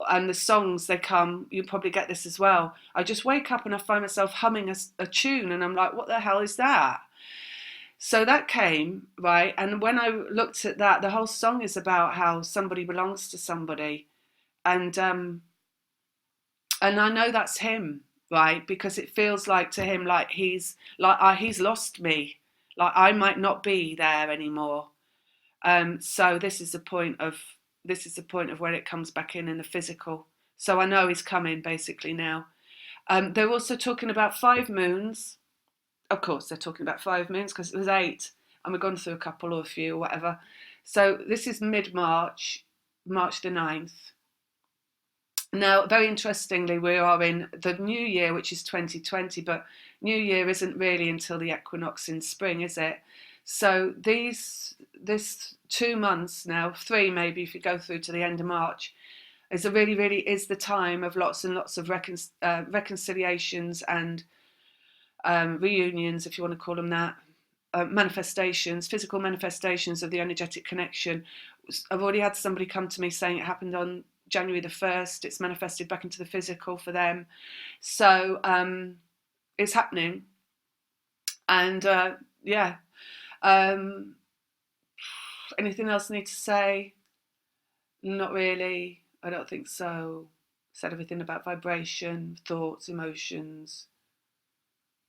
and the songs, they come, you probably get this as well. I just wake up and I find myself humming a tune, and I'm like, what the hell is that? So that came, right? And when I looked at that, the whole song is about how somebody belongs to somebody. And I know that's him, right? Because it feels like to him, like he's lost me. Like I might not be there anymore. So this is the point of when it comes back in the physical. So I know he's coming basically now. They're also talking about 5 moons. Of course, they're talking about 5 moons because it was 8, and we've gone through a couple or a few or whatever. So this is mid-March, March the 9th. Now, very interestingly, we are in the new year, which is 2020, but new year isn't really until the equinox in spring, is it? So this 2 months now, 3 maybe if you go through to the end of March, is really is the time of lots and lots of reconciliations and reunions, if you want to call them that, manifestations, physical manifestations of the energetic connection. I've already had somebody come to me saying it happened on January the 1st. It's manifested back into the physical for them. So it's happening. And yeah. Anything else I need to say? Not really. I don't think so. Said everything about vibration, thoughts, emotions.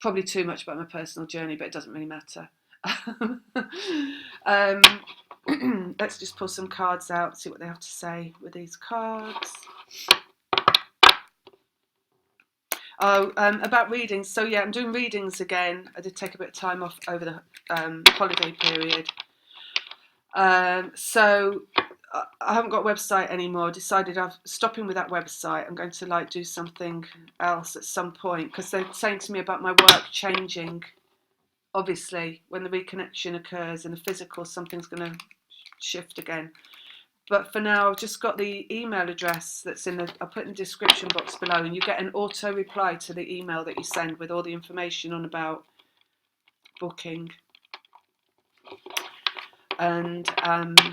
Probably too much about my personal journey, but it doesn't really matter. Let's just pull some cards out, see what they have to say with these cards. Oh, about readings. So yeah, I'm doing readings again. I did take a bit of time off over the holiday period. So I haven't got a website anymore. I decided I'm stopping with that website. I'm going to do something else at some point because they're saying to me about my work changing. Obviously, when the reconnection occurs in the physical, something's going to shift again. But for now, I've just got the email address that's I'll put in the description box below, and you get an auto reply to the email that you send with all the information on about booking. And let's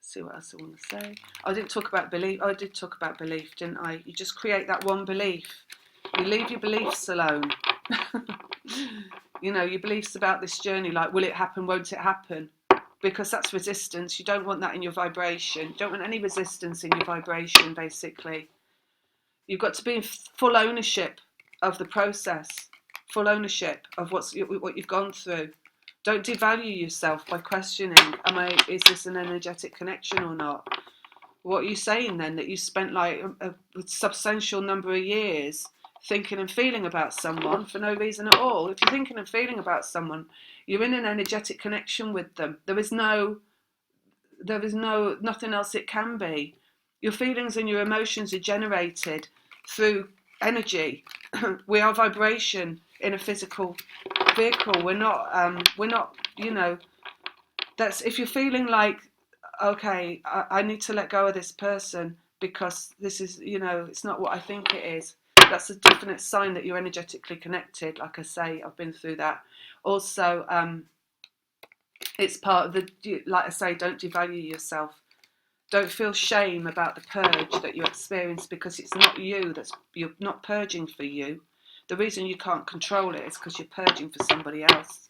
see what else I want to say. I didn't talk about belief. Oh, I did talk about belief, didn't I? You just create that one belief. You leave your beliefs alone. Your beliefs about this journey, like, will it happen, won't it happen? Because that's resistance. You don't want that in your vibration. You don't want any resistance in your vibration, basically. You've got to be in full ownership of the process, full ownership of what you've gone through. Don't devalue yourself by questioning, is this an energetic connection or not? What are you saying then? That you spent like a substantial number of years thinking and feeling about someone for no reason at all. If you're thinking and feeling about someone, you're in an energetic connection with them. There is nothing else it can be. Your feelings and your emotions are generated through energy. We are vibration in a physical vehicle. We're not, that's, if you're feeling like, okay, I need to let go of this person because this is, it's not what I think it is. That's a definite sign that you're energetically connected. Like I say, I've been through that. Also, it's part of the, like I say, don't devalue yourself. Don't feel shame about the purge that you experience because it's not you, you're not purging for you. The reason you can't control it is because you're purging for somebody else.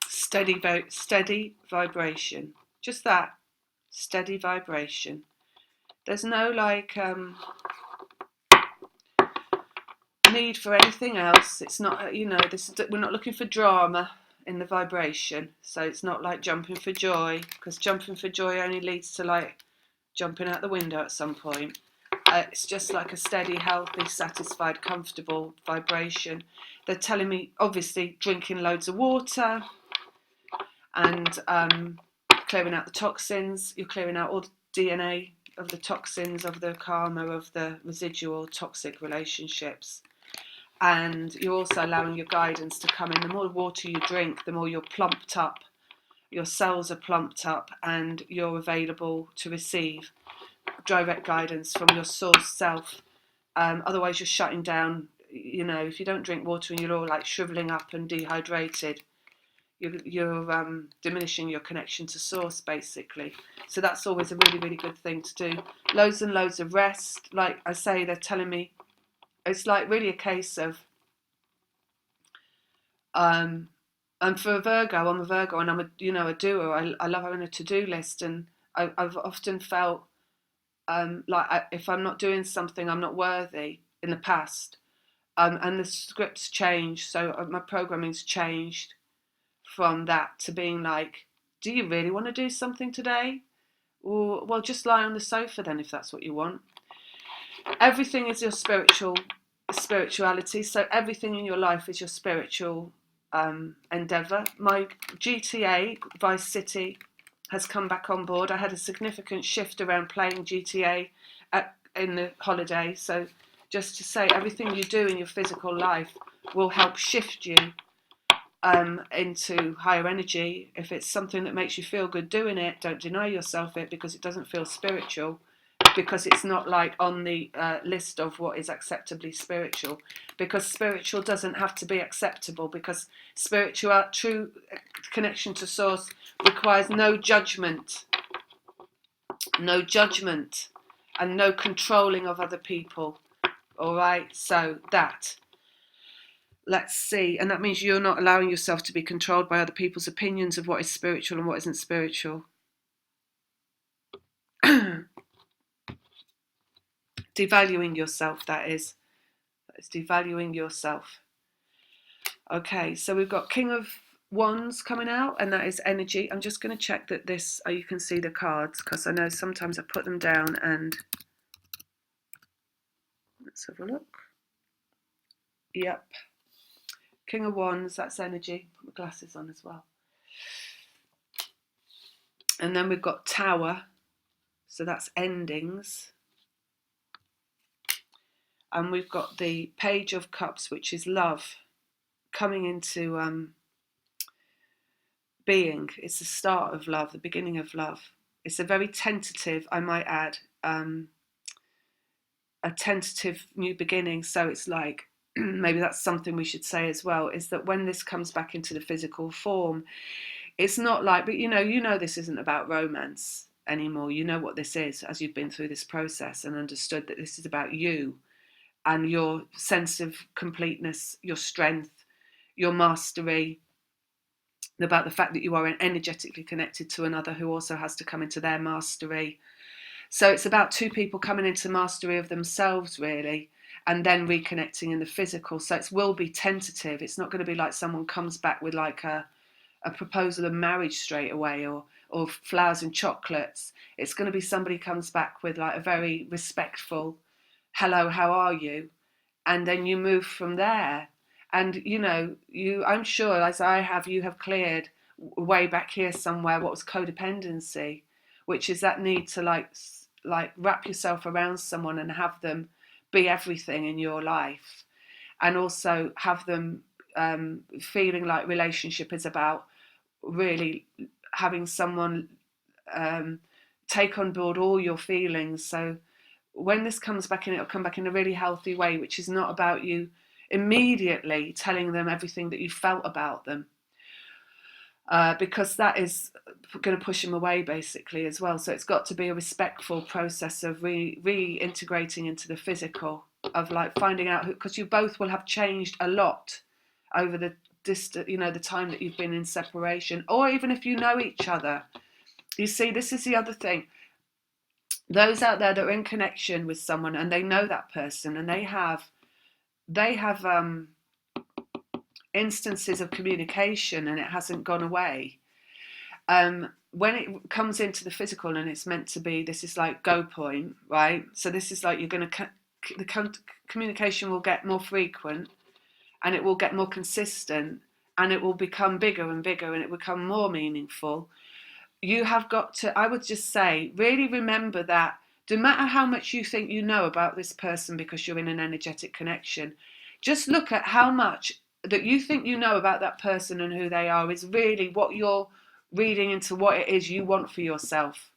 Steady vibration. Just that. Steady vibration. There's no need for anything else. It's not, we're not looking for drama in the vibration. So it's not like jumping for joy, because jumping for joy only leads to jumping out the window at some point. It's just like a steady, healthy, satisfied, comfortable vibration. They're telling me, obviously, drinking loads of water and clearing out the toxins. You're clearing out all the DNA of the toxins, of the karma, of the residual toxic relationships. And you're also allowing your guidance to come in. The more water you drink, the more you're plumped up. Your cells are plumped up and you're available to receive direct guidance from your source self. Otherwise, you're shutting down. If you don't drink water and you're all shriveling up and dehydrated, you're diminishing your connection to source, basically. So that's always a really, really good thing to do. Loads and loads of rest. Like I say, they're telling me it's really a case of and for a Virgo, I'm a Virgo and I'm a doer. I love having a to-do list, and I've often felt if I'm not doing something, I'm not worthy in the past. And the script's changed, so my programming's changed from that to being do you really want to do something today? Or, well, just lie on the sofa then if that's what you want. Everything is your spirituality. So everything in your life is your spiritual endeavour. My GTA, Vice City, has come back on board. I had a significant shift around playing GTA in the holiday. So just to say, everything you do in your physical life will help shift you into higher energy. If it's something that makes you feel good doing it, don't deny yourself it because it doesn't feel spiritual, because it's not like on the list of what is acceptably spiritual, because spiritual doesn't have to be acceptable, because spiritual, true connection to source requires no judgment and no controlling of other people. All right, so that, let's see, and that means you're not allowing yourself to be controlled by other people's opinions of what is spiritual and what isn't spiritual. Devaluing yourself, that is devaluing yourself. Okay, so we've got King of Wands coming out, and that is energy. I'm just going to check that this, you can see the cards, because I know sometimes I put them down and let's have a look. Yep, King of Wands, that's energy. Put my glasses on as well. And then we've got Tower, so that's endings. And we've got the Page of Cups, which is love coming into being. It's the start of love, the beginning of love. It's a very tentative, I might add, a tentative new beginning. So it's like, maybe that's something we should say as well, is that when this comes back into the physical form, it's not like, but you know this isn't about romance anymore. You know what this is as you've been through this process and understood that this is about you and your sense of completeness, your strength, your mastery, about the fact that you are energetically connected to another who also has to come into their mastery. So it's about two people coming into mastery of themselves, really, and then reconnecting in the physical. So it will be tentative. It's not going to be like someone comes back with like a proposal of marriage straight away, or flowers and chocolates. It's going to be somebody comes back with like a very respectful, hello, how are you? And then you move from there. And I'm sure, as I have, you have cleared way back here somewhere what was codependency, which is that need to like wrap yourself around someone and have them be everything in your life, and also have them feeling like relationship is about really having someone take on board all your feelings. So when this comes back in, it'll come back in a really healthy way, which is not about you immediately telling them everything that you felt about them, because that is going to push them away basically as well. So it's got to be a respectful process of reintegrating into the physical, of like finding out who, because you both will have changed a lot over the the time that you've been in separation, or even if you know each other. You see, this is the other thing. Those out there that are in connection with someone and they know that person and they have instances of communication and it hasn't gone away. When it comes into the physical and it's meant to be, this is like go point, right? So this is like you're going to, the communication will get more frequent and it will get more consistent and it will become bigger and bigger and it will become more meaningful. You have got to, I would just say, really remember that no matter how much you think you know about this person because you're in an energetic connection, just look at how much that you think you know about that person and who they are is really what you're reading into what it is you want for yourself.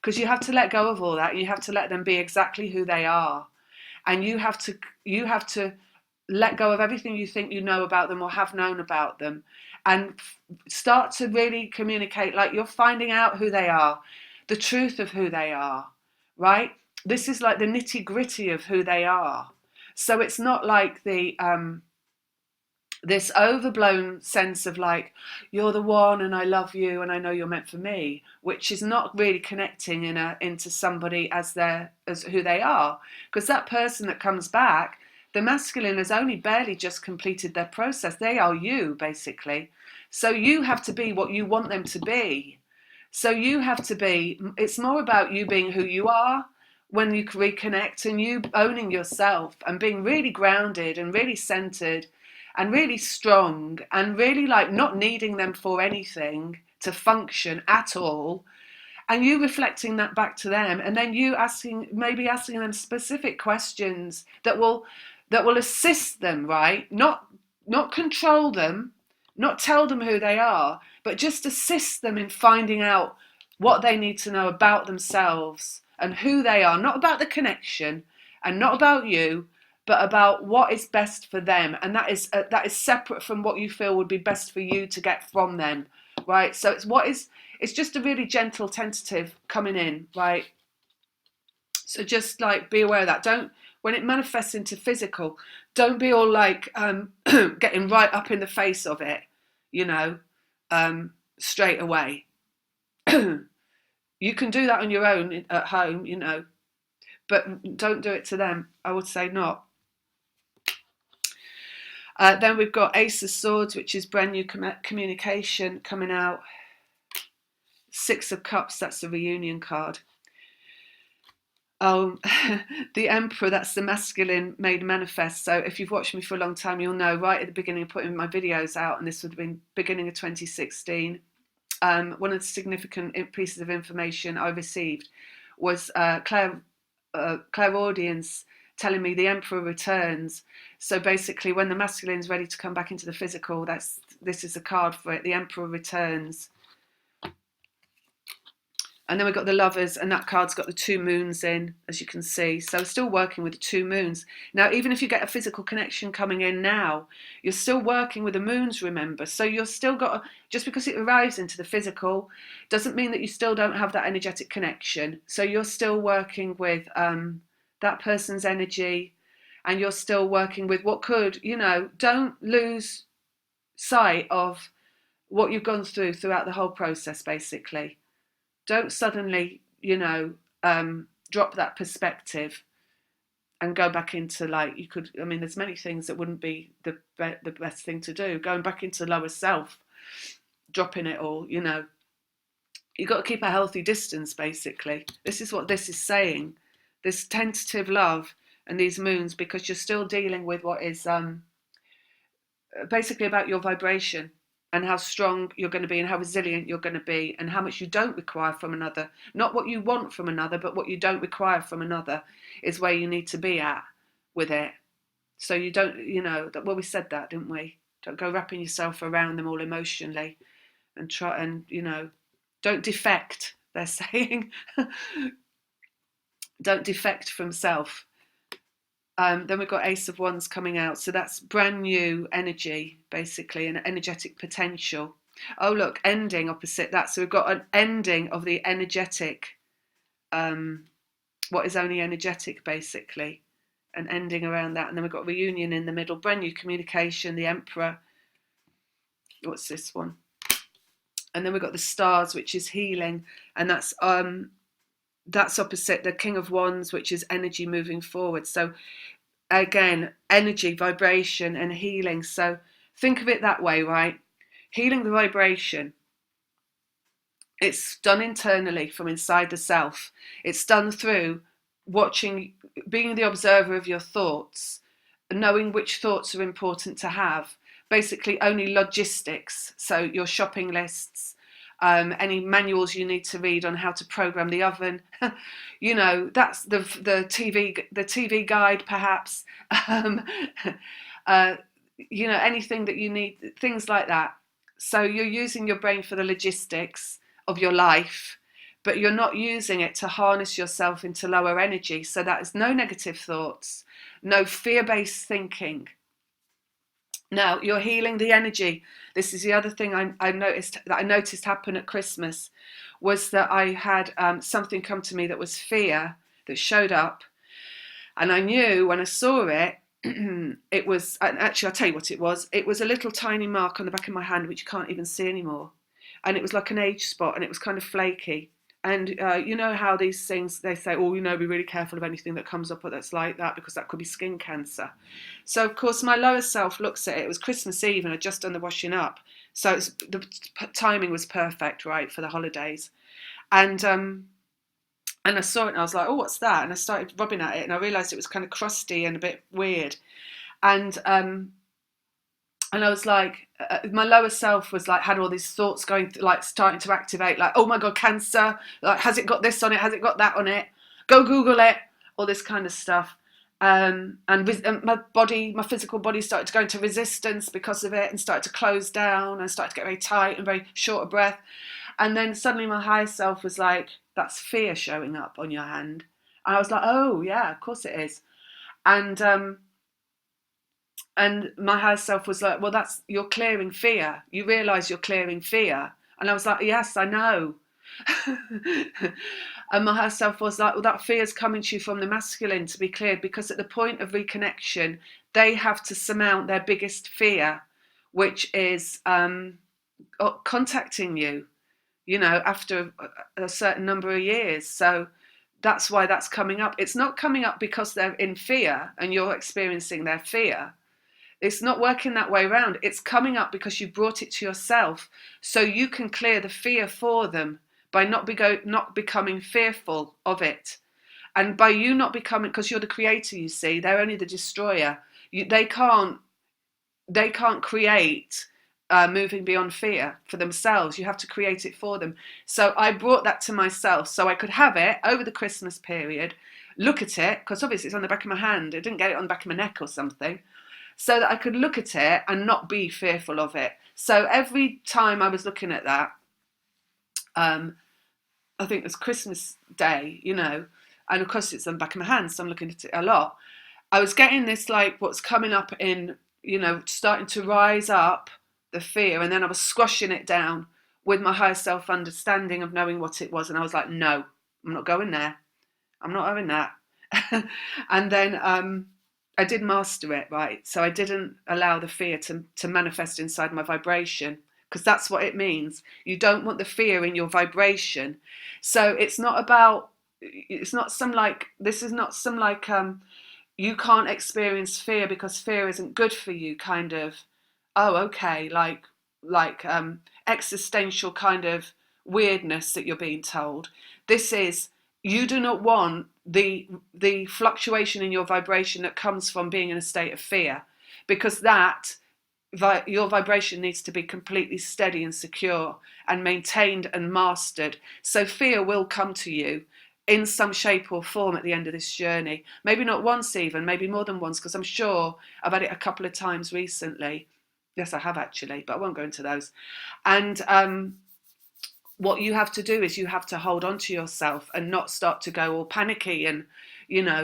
Because you have to let go of all that. You have to let them be exactly who they are. And you have to let go of everything you think you know about them or have known about them, and start to really communicate like you're finding out who they are, the truth of who they are, right? This is like the nitty gritty of who they are. So it's not like the this overblown sense of like, you're the one and I love you and I know you're meant for me, which is not really connecting into somebody as who they are. Because that person that comes back, the masculine has only barely just completed their process. They are you, basically. So you have to be what you want them to be. So you have to be, it's more about you being who you are when you reconnect, and you owning yourself and being really grounded and really centered and really strong and really like not needing them for anything to function at all, and you reflecting that back to them, and then you maybe asking them specific questions that will assist them, right? Not control them, not tell them who they are, but just assist them in finding out what they need to know about themselves and who they are, not about the connection and not about you, but about what is best for them. And that is separate from what you feel would be best for you to get from them, right? So it's just a really gentle tentative coming in, right? So just like be aware of that. Don't, when it manifests into physical, don't be all like getting right up in the face of it, you know, straight away. You can do that on your own at home, you know, but don't do it to them. I would say not. Then we've got Ace of Swords, which is brand new communication coming out. Six of Cups, that's the reunion card. Oh, the Emperor, that's the masculine made manifest. So if you've watched me for a long time, you'll know right at the beginning of putting my videos out, and this would have been beginning of 2016, one of the significant pieces of information I received was clairaudience telling me the Emperor returns. So basically, when the masculine is ready to come back into the physical, this is a card for it. The Emperor returns. And then we've got the Lovers, and that card's got the 2 moons in, as you can see. So still working with the 2 moons. Now, even if you get a physical connection coming in now, you're still working with the moons, remember. So you're still got, just because it arrives into the physical, doesn't mean that you still don't have that energetic connection. So you're still working with that person's energy, and you're still working with what could, you know, don't lose sight of what you've gone throughout the whole process, basically. Don't suddenly, you know, drop that perspective and go back into like, you could, I mean, there's many things that wouldn't be the best thing to do. Going back into lower self, dropping it all, you know. You've got to keep a healthy distance, basically. This is what this is saying. This tentative love and these moons, because you're still dealing with what is basically about your vibration, and how strong you're going to be and how resilient you're going to be, and how much you don't require from another. Not what you want from another, but what you don't require from another is where you need to be at with it. So you don't, you know, well, we said that, didn't we? Don't go wrapping yourself around them all emotionally and try and, you know, don't defect, they're saying. Don't defect from self. Then we've got Ace of Wands coming out. So that's brand new energy, basically, and energetic potential. Oh, look, ending opposite that. So we've got an ending of the energetic, what is only energetic, basically, an ending around that. And then we've got reunion in the middle, brand new communication, the Emperor. What's this one? And then we've got the Stars, which is healing. And that's opposite the King of Wands, which is energy moving forward. So again, energy, vibration and healing. So think of it that way, right? Healing the vibration. It's done internally from inside the self. It's done through watching, being the observer of your thoughts, knowing which thoughts are important to have. Basically only logistics. So your shopping lists, any manuals you need to read on how to program the oven, you know, that's the TV guide, perhaps, you know, anything that you need, things like that. So you're using your brain for the logistics of your life, but you're not using it to harness yourself into lower energy. So that is no negative thoughts, no fear-based thinking. Now you're healing the energy. This is the other thing I noticed happen at Christmas, was that I had something come to me that was fear that showed up, and I knew when I saw it, it was, actually I'll tell you what it was. It was a little tiny mark on the back of my hand which you can't even see anymore, and it was like an age spot, and it was kind of flaky, And you know how these things, they say, oh, be really careful of anything that comes up that's like that, because that could be skin cancer. So, of course, my lower self looks at it. It was Christmas Eve and I'd just done the washing up. So the timing was perfect, right, for the holidays. And I saw it and I was like, oh, what's that? And I started rubbing at it and I realised it was kind of crusty and a bit weird. And I was like, my lower self was like, had all these thoughts going, like starting to activate, like, oh my God, cancer, like, has it got this on it? Has it got that on it? Go Google it, all this kind of stuff. And my physical body started to go into resistance because of it and started to close down and started to get very tight and very short of breath. And then suddenly my higher self was like, that's fear showing up on your hand. And I was like, oh yeah, of course it is. And my higher self was like, well, you're clearing fear. You realise you're clearing fear. And I was like, yes, I know. And my higher self was like, well, that fear is coming to you from the masculine to be cleared, because at the point of reconnection, they have to surmount their biggest fear, which is contacting you, after a certain number of years. So that's why that's coming up. It's not coming up because they're in fear and you're experiencing their fear. It's not working that way around. It's coming up because you brought it to yourself, so you can clear the fear for them by not becoming fearful of it. And by you not becoming, because you're the creator, you see, they're only the destroyer. They can't create moving beyond fear for themselves. You have to create it for them. So I brought that to myself so I could have it over the Christmas period, look at it, because obviously it's on the back of my hand. I didn't get it on the back of my neck or something. So that I could look at it and not be fearful of it. So every time I was looking at that, I think it was Christmas Day, and of course it's on the back of my hand, so I'm looking at it a lot. I was getting this, like, what's coming up in, starting to rise up, the fear, and then I was squashing it down with my higher self understanding of knowing what it was. And I was like, no, I'm not going there. I'm not having that. And then I did master it, right? So I didn't allow the fear to manifest inside my vibration, because that's what it means. You don't want the fear in your vibration. So it's not some like, you can't experience fear because fear isn't good for you kind of, oh, okay, like existential kind of weirdness that you're being told. This is, you do not want the fluctuation in your vibration that comes from being in a state of fear, because your vibration needs to be completely steady and secure and maintained and mastered. So fear will come to you in some shape or form at the end of this journey. Maybe not once even, maybe more than once, because I'm sure I've had it a couple of times recently. Yes, I have actually, but I won't go into those. And what you have to do is you have to hold on to yourself and not start to go all panicky and,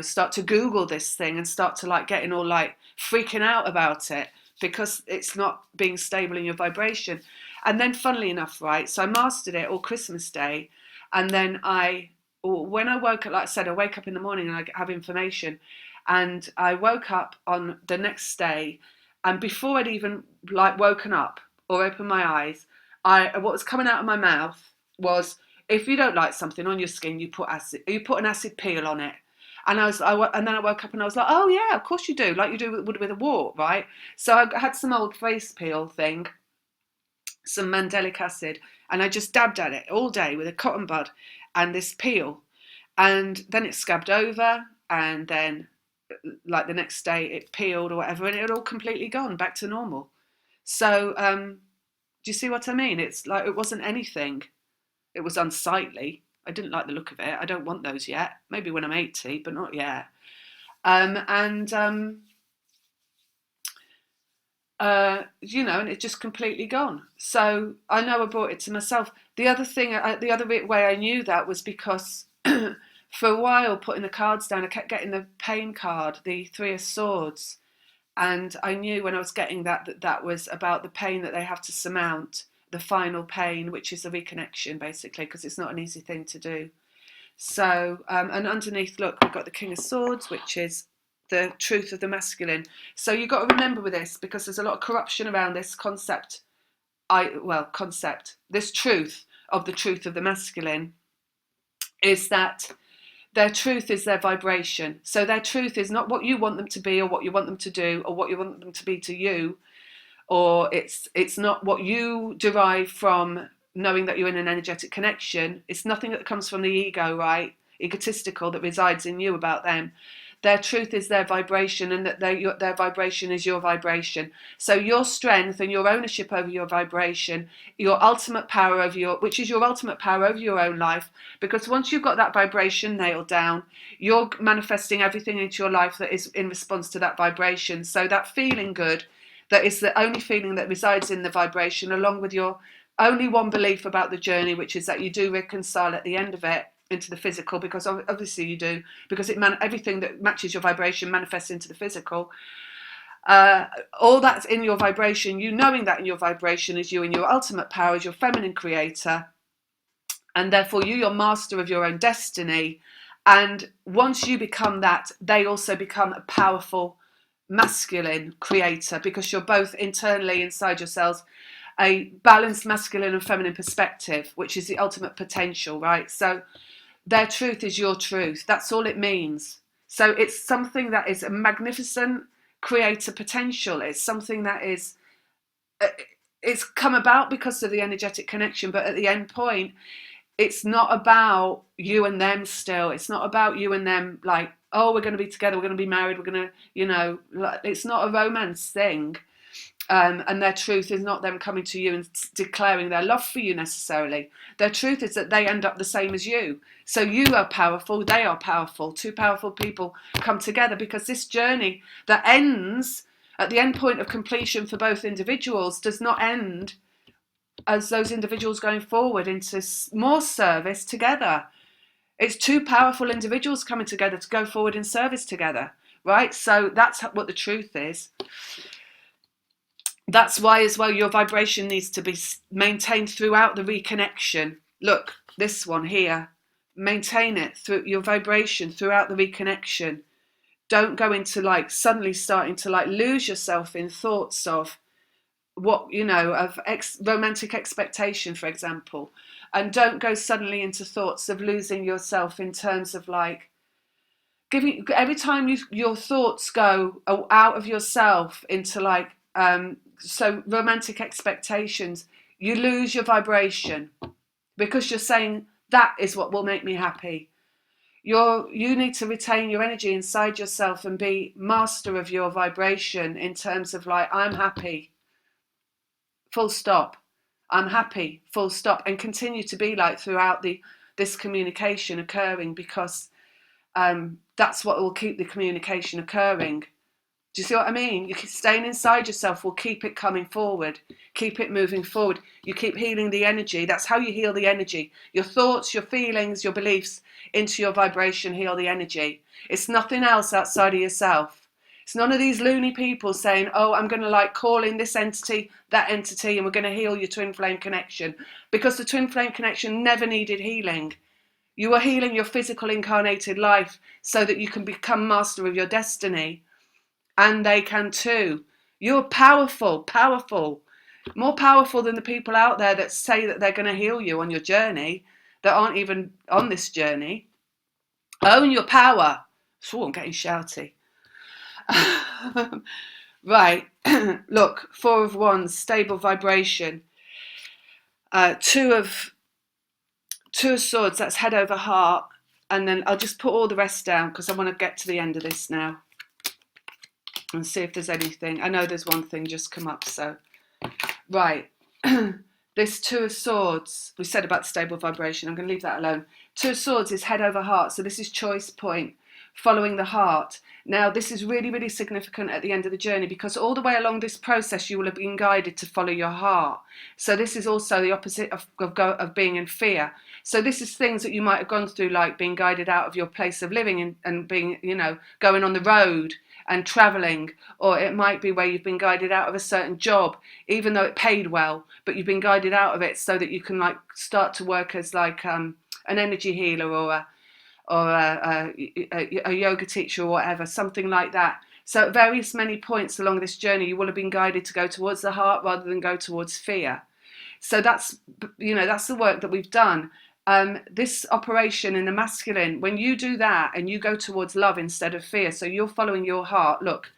start to Google this thing and start to like getting all like freaking out about it, because it's not being stable in your vibration. And then funnily enough, right, so I mastered it all Christmas Day. And then when I woke up, like I said, I wake up in the morning and I have information. And I woke up on the next day, and before I'd even like woken up or opened my eyes, what was coming out of my mouth was, if you don't like something on your skin, you put an acid peel on it. And then I woke up and I was like, oh yeah, of course you do, like you do with a wart, right? So I had some old face peel thing, some mandelic acid, and I just dabbed at it all day with a cotton bud and this peel. And then it scabbed over, and then like the next day it peeled or whatever, and it had all completely gone back to normal. So do you see what I mean? It's like, it wasn't anything. It was unsightly. I didn't like the look of it. I don't want those yet. Maybe when I'm 80, but not yet. And it's just completely gone. So I know I brought it to myself. The other way I knew that was because for a while, putting the cards down, I kept getting the pain card, the Three of Swords. And I knew when I was getting that was about the pain that they have to surmount, the final pain, which is the reconnection, basically, because it's not an easy thing to do. So, and underneath, look, we've got the King of Swords, which is the truth of the masculine. So you've got to remember with this, because there's a lot of corruption around this this truth of the masculine. is that their truth is their vibration. So their truth is not what you want them to be or what you want them to do or what you want them to be to you, or it's not what you derive from knowing that you're in an energetic connection. It's nothing that comes from the ego, right? Egotistical, that resides in you about them. Their truth is their vibration, and that their vibration is your vibration. So your strength and your ownership over your vibration, your ultimate power over which is your ultimate power over your own life. Because once you've got that vibration nailed down, you're manifesting everything into your life that is in response to that vibration. So that feeling good, that is the only feeling that resides in the vibration, along with your only one belief about the journey, which is that you do reconcile at the end of it into the physical, because obviously you do, because everything that matches your vibration manifests into the physical. All that's in your vibration, you knowing that in your vibration is you in your ultimate power as your feminine creator, and therefore you're master of your own destiny. And once you become that, they also become a powerful masculine creator, because you're both internally inside yourselves a balanced masculine and feminine perspective, which is the ultimate potential, right? So their truth is your truth. That's all it means. So it's something that is a magnificent creator potential. It's something that is, it's come about because of the energetic connection, but at the end point, it's not about you and them still. It's not about you and them like, oh, we're going to be together, we're going to be married, we're going to, it's not a romance thing. And their truth is not them coming to you and declaring their love for you necessarily. Their truth is that they end up the same as you. So you are powerful, they are powerful. Two powerful people come together, because this journey that ends at the end point of completion for both individuals does not end as those individuals going forward into more service together. It's two powerful individuals coming together to go forward in service together, right? So that's what the truth is. That's why as well your vibration needs to be maintained throughout the reconnection. Look, this one here, maintain it through your vibration throughout the reconnection. Don't go into like suddenly starting to like lose yourself in thoughts of what, of romantic expectation, for example. And don't go suddenly into thoughts of losing yourself in terms of like every time your thoughts go out of yourself into like so romantic expectations, you lose your vibration, because you're saying that is what will make me happy. You need to retain your energy inside yourself and be master of your vibration in terms of like, I'm happy, full stop. I'm happy, full stop, and continue to be like throughout this communication occurring, because that's what will keep the communication occurring. Do you see what I mean? You keep staying inside yourself will keep it coming forward, keep it moving forward. You keep healing the energy. That's how you heal the energy. Your thoughts, your feelings, your beliefs into your vibration heal the energy. It's nothing else outside of yourself. It's none of these loony people saying, oh, I'm going to like call in this entity, that entity, and we're going to heal your twin flame connection. Because the twin flame connection never needed healing. You are healing your physical incarnated life so that you can become master of your destiny. And they can too. You're powerful, powerful. More powerful than the people out there that say that they're going to heal you on your journey, that aren't even on this journey. Own your power. Oh, I'm getting shouty. Right. Look, 4 of Wands, stable vibration. Two of Swords, that's head over heart. And then I'll just put all the rest down because I want to get to the end of this now and see if there's anything. I know there's one thing just come up, so. Right. This 2 of Swords, we said about stable vibration. I'm going to leave that alone. 2 of Swords is head over heart. So this is choice point, following the heart. Now, this is really, really significant at the end of the journey, because all the way along this process, you will have been guided to follow your heart. So this is also the opposite of being in fear. So this is things that you might have gone through, like being guided out of your place of living and being, going on the road and traveling, or it might be where you've been guided out of a certain job, even though it paid well, but you've been guided out of it so that you can like start to work as like an energy healer or a yoga teacher or whatever, something like that. So at various many points along this journey, you will have been guided to go towards the heart rather than go towards fear. So that's the work that we've done. this operation in the masculine, when you do that and you go towards love instead of fear, so you're following your heart. Look,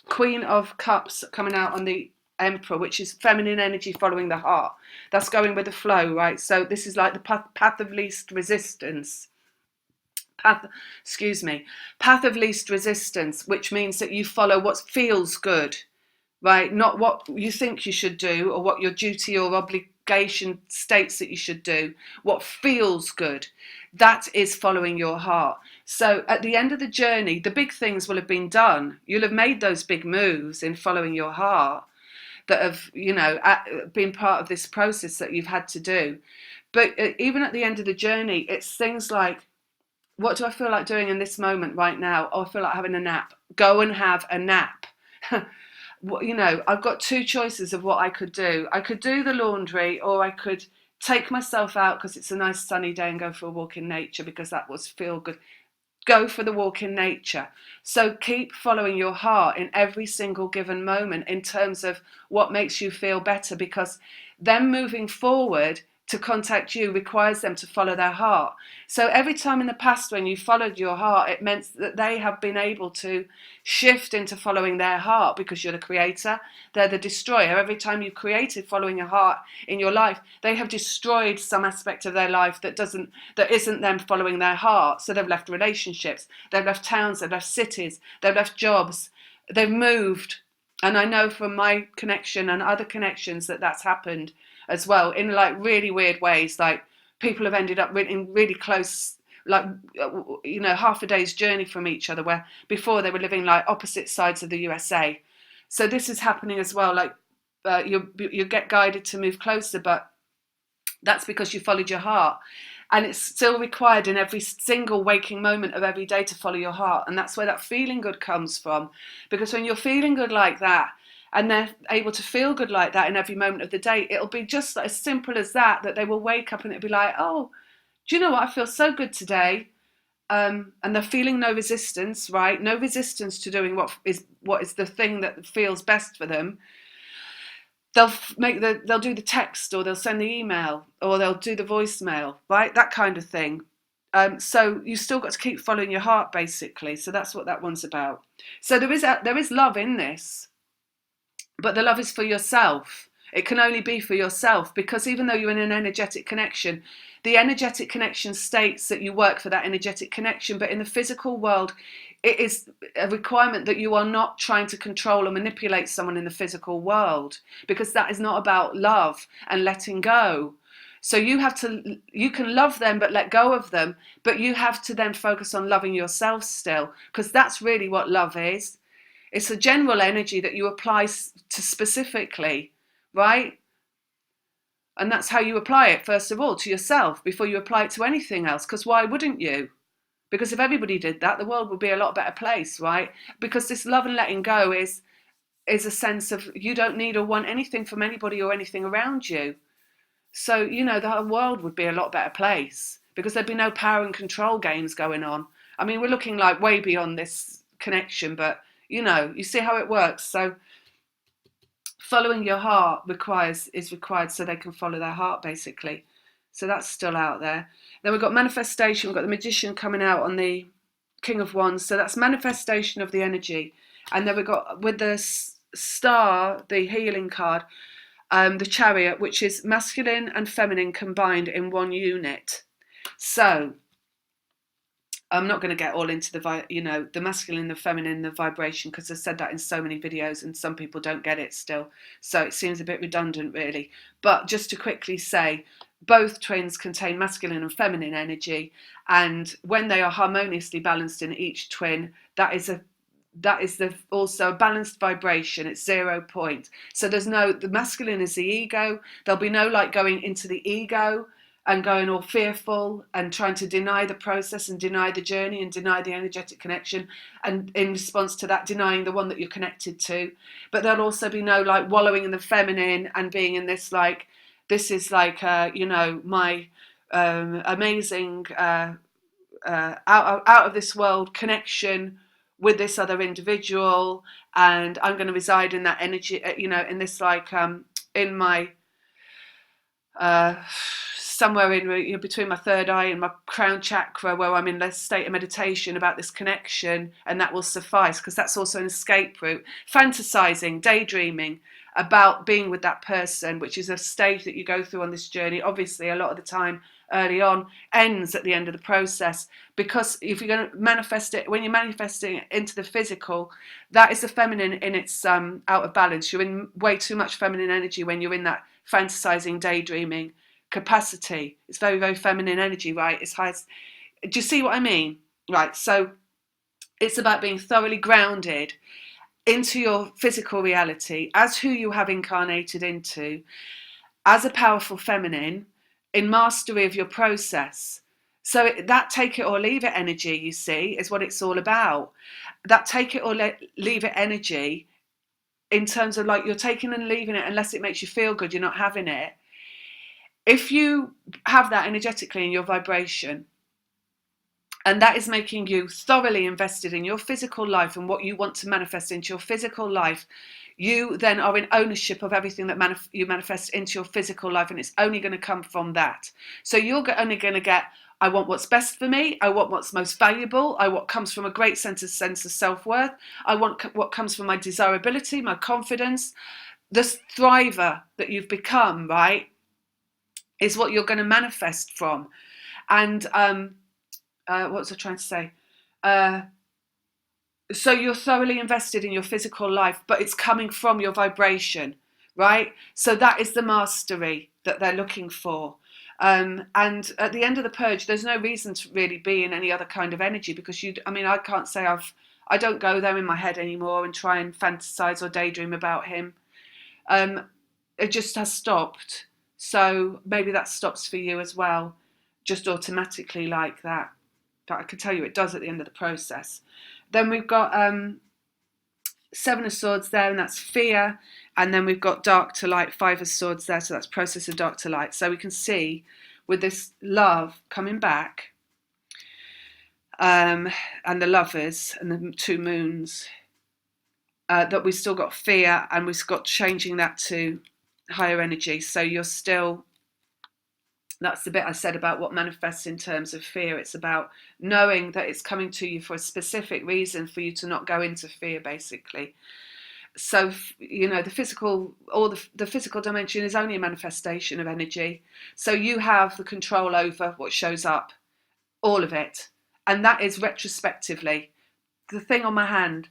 Queen of Cups coming out on the Emperor, which is feminine energy following the heart. That's going with the flow, right? So this is like the path of least resistance. Path of least resistance, which means that you follow what feels good, right? Not what you think you should do or what your duty or obligation states that you should do. What feels good, that is following your heart. So at the end of the journey, the big things will have been done. You'll have made those big moves in following your heart that have, been part of this process that you've had to do. But even at the end of the journey, it's things like, what do I feel like doing in this moment right now? Oh, I feel like having a nap. Go and have a nap. I've got two choices of what I could do. I could do the laundry, or I could take myself out because it's a nice sunny day and go for a walk in nature, because that was feel good. Go for the walk in nature. So keep following your heart in every single given moment in terms of what makes you feel better, because them moving forward to contact you requires them to follow their heart. So every time in the past when you followed your heart, it meant that they have been able to shift into following their heart, because you're the creator, they're the destroyer. Every time you created following your heart in your life, they have destroyed some aspect of their life that isn't them following their heart. So they've left relationships, they've left towns, they've left cities, they've left jobs, they've moved. And I know from my connection and other connections that that's happened as well, in like really weird ways. Like people have ended up in really close, like, half a day's journey from each other, where before they were living like opposite sides of the USA. So this is happening as well. Like you get guided to move closer, but that's because you followed your heart. And it's still required in every single waking moment of every day to follow your heart. And that's where that feeling good comes from. Because when you're feeling good like that, and they're able to feel good like that in every moment of the day, it'll be just as simple as that they will wake up and it'll be like, oh, do you know what? I feel so good today. And they're feeling no resistance, right? No resistance to doing what is the thing that feels best for them. They'll do the text, or they'll send the email, or they'll do the voicemail, right? That kind of thing. So you still got to keep following your heart, basically. So that's what that one's about. So there is love in this. But the love is for yourself. It can only be for yourself, because even though you're in an energetic connection, the energetic connection states that you work for that energetic connection. But in the physical world, it is a requirement that you are not trying to control or manipulate someone in the physical world, because that is not about love and letting go. So you can love them but let go of them, but you have to then focus on loving yourself still, because that's really what love is. It's a general energy that you apply to specifically, right? And that's how you apply it, first of all, to yourself before you apply it to anything else. Because why wouldn't you? Because if everybody did that, the world would be a lot better place, right? Because this love and letting go is a sense of you don't need or want anything from anybody or anything around you. So, the whole world would be a lot better place, because there'd be no power and control games going on. I mean, we're looking like way beyond this connection, but you see how it works. So following your heart is required so they can follow their heart, basically. So that's still out there. Then we've got manifestation. We've got the Magician coming out on the King of Wands. So that's manifestation of the energy. And then we've got, with the Star, the healing card, the Chariot, which is masculine and feminine combined in one unit. So I'm not going to get all into the masculine, the feminine, the vibration, because I've said that in so many videos and some people don't get it still. So it seems a bit redundant, really. But just to quickly say, both twins contain masculine and feminine energy. And when they are harmoniously balanced in each twin, that is also a balanced vibration. It's 0 point. So the masculine is the ego. There'll be no like going into the ego and going all fearful and trying to deny the process and deny the journey and deny the energetic connection, and in response to that denying the one that you're connected to. But there'll also be no like wallowing in the feminine and being in this like, this is like my amazing out of this world connection with this other individual, and I'm going to reside in that energy, in this like in my somewhere in between my third eye and my crown chakra, where I'm in this state of meditation about this connection, and that will suffice, because that's also an escape route. Fantasizing, daydreaming about being with that person, which is a stage that you go through on this journey, obviously a lot of the time early on, ends at the end of the process. Because if you're going to manifest it, when you're manifesting it into the physical, that is the feminine in its out of balance. You're in way too much feminine energy when you're in that fantasizing, daydreaming capacity. It's very, very feminine energy, right? It's highest. Do you see what I mean? Right. So it's about being thoroughly grounded into your physical reality as who you have incarnated into, as a powerful feminine, in mastery of your process. So that take it or leave it energy, you see, is what it's all about. That take it or leave it energy, in terms of like you're taking and leaving it unless it makes you feel good, you're not having it. If you have that energetically in your vibration, and that is making you thoroughly invested in your physical life and what you want to manifest into your physical life, you then are in ownership of everything that you manifest into your physical life, and it's only going to come from that. So you're only going to get, I want what's best for me, I want what's most valuable, I want what comes from a great sense of self-worth, I want what comes from my desirability, my confidence. This thriver that you've become, right, is what you're going to manifest from. And what was I trying to say? So you're thoroughly invested in your physical life, but it's coming from your vibration, right? So that is the mastery that they're looking for. And at the end of the purge, there's no reason to really be in any other kind of energy, because I can't say I don't go there in my head anymore and try and fantasize or daydream about him. It just has stopped. So maybe that stops for you as well, just automatically like that. But I can tell you it does at the end of the process. Then we've got Seven of Swords there, and that's fear. And then we've got dark to light, Five of Swords there, so that's process of dark to light. So we can see with this love coming back, and the lovers and the two moons, that we've still got fear, and we've got changing that to higher energy. So you're still, that's the bit I said about what manifests in terms of fear. It's about knowing that it's coming to you for a specific reason, for you to not go into fear, basically. So, the physical, or the physical dimension is only a manifestation of energy. So you have the control over what shows up, all of it. And that is retrospectively. The thing on my hand,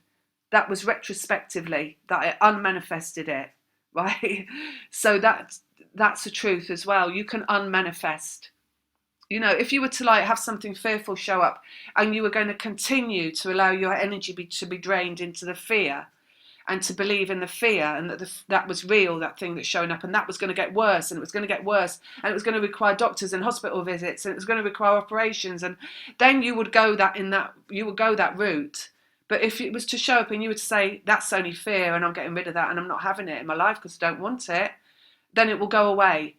that was retrospectively that I unmanifested it, right? So that's the truth as well. You can unmanifest. If you were to have something fearful show up, and you were going to continue to allow your energy to be drained into the fear, and to believe in the fear, and that was real, that thing that's showing up, and that was going to get worse, and it was going to get worse, and it was going to require doctors and hospital visits, and it was going to require operations, and then you would go that route. But if it was to show up and you were to say, that's only fear and I'm getting rid of that and I'm not having it in my life because I don't want it, then it will go away.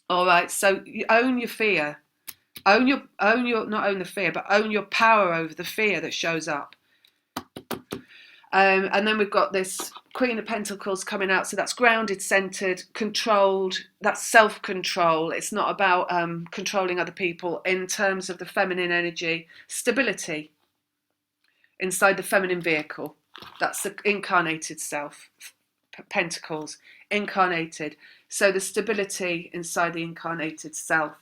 All right, so you own your fear. Not own the fear, but own your power over the fear that shows up. And then we've got this Queen of Pentacles coming out. So that's grounded, centered, controlled. That's self-control. It's not about controlling other people in terms of the feminine energy. Stability inside the feminine vehicle. That's the incarnated self. Pentacles, incarnated. So the stability inside the incarnated self.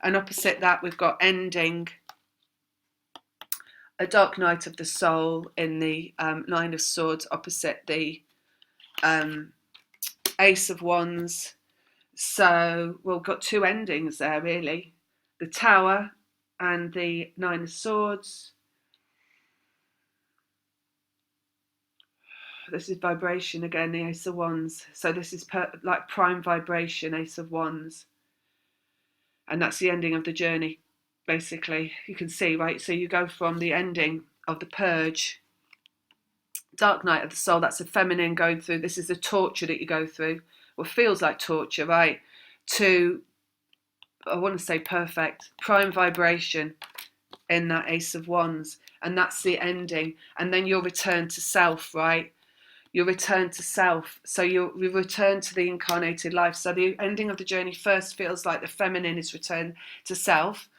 And opposite that, we've got ending, a dark night of the soul in the Nine of Swords, opposite the Ace of Wands. So we've got two endings there, really. The Tower and the Nine of Swords. This is vibration again, the Ace of Wands. So this is like prime vibration, Ace of Wands. And that's the ending of the journey, basically. You can see, right? So you go from the ending of the purge, dark night of the soul, that's the feminine going through. This is the torture that you go through. Well, feels like torture, right? To, I want to say perfect, prime vibration in that Ace of Wands. And that's the ending. And then you'll return to self, right? you return to self. So you return to the incarnated life. So the ending of the journey first feels like the feminine is returned to self.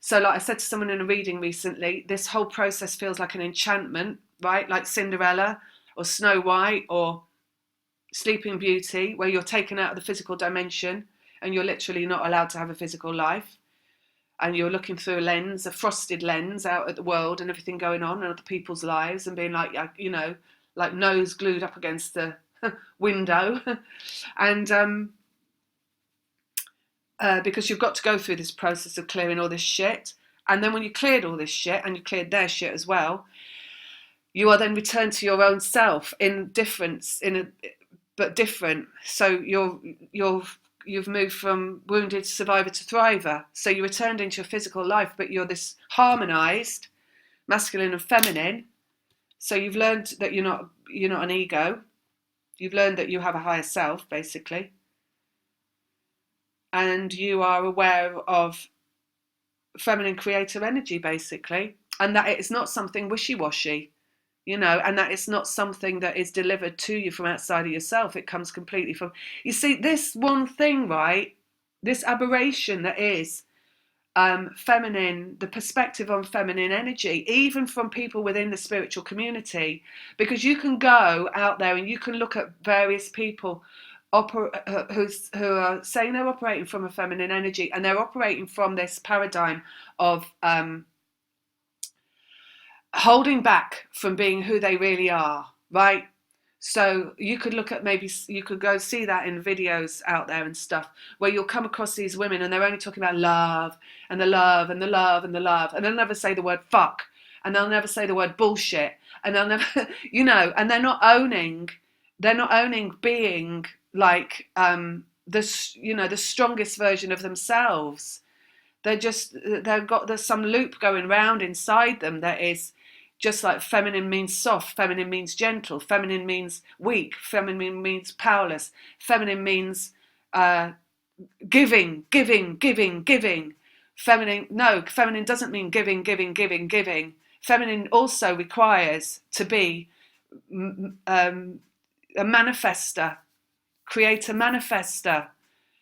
So like I said to someone in a reading recently, this whole process feels like an enchantment, right? Like Cinderella or Snow White or Sleeping Beauty, where you're taken out of the physical dimension and you're literally not allowed to have a physical life. And you're looking through a lens, a frosted lens, out at the world and everything going on in other people's lives, and being like, you know, like nose glued up against the window. And because you've got to go through this process of clearing all this shit. And then when you cleared all this shit, and you cleared their shit as well, you are then returned to your own self but different. So you've moved from wounded survivor to thriver. So you returned into your physical life, but you're this harmonized masculine and feminine. So you've learned that you're not an ego. You've learned that you have a higher self, basically. And you are aware of feminine creative energy, basically. And that it's not something wishy-washy, you know, and that it's not something that is delivered to you from outside of yourself. It comes completely from, you see, this one thing, right? This aberration that is feminine, the perspective on feminine energy, even from people within the spiritual community, because you can go out there and you can look at various people who are saying they're operating from a feminine energy, and they're operating from this paradigm of holding back from being who they really are, right? So you could look at, maybe you could go see that in videos out there and stuff, where you'll come across these women and they're only talking about love and the love and the love and the love, and they'll never say the word fuck, and they'll never say the word bullshit, and they'll never, you know, and they're not owning being like the strongest version of themselves. There's some loop going round inside them that is just like feminine means soft, feminine means gentle, feminine means weak, feminine means powerless, feminine means giving. Feminine doesn't mean giving. Feminine also requires to be a manifester, create a manifester.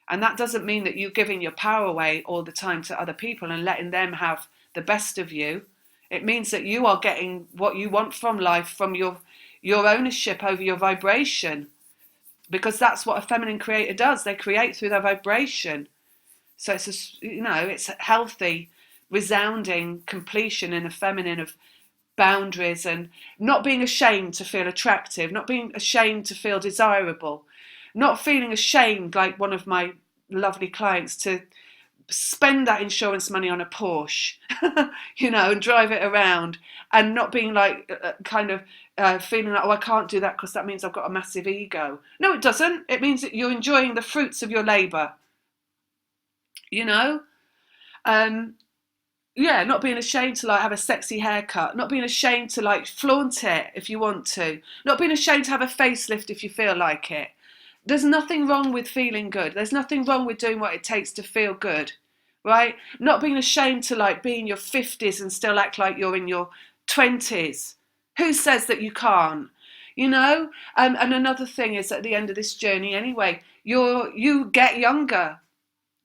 And that doesn't mean that you're giving your power away all the time to other people and letting them have the best of you. It means that you are getting what you want from life, from your ownership over your vibration, because that's what a feminine creator does. They create through their vibration. So it's a healthy, resounding completion in a feminine of boundaries, and not being ashamed to feel attractive, not being ashamed to feel desirable, not feeling ashamed, like one of my lovely clients, to spend that insurance money on a Porsche, you know, and drive it around, and not being like feeling like, oh, I can't do that because that means I've got a massive ego. No, it doesn't. It means that you're enjoying the fruits of your labour, you know. Not being ashamed to like have a sexy haircut, not being ashamed to like flaunt it if you want to, not being ashamed to have a facelift if you feel like it. There's nothing wrong with feeling good. There's nothing wrong with doing what it takes to feel good, right? Not being ashamed to like be in your 50s and still act like you're in your 20s. Who says that you can't? You know? And another thing is, at the end of this journey anyway, you get younger.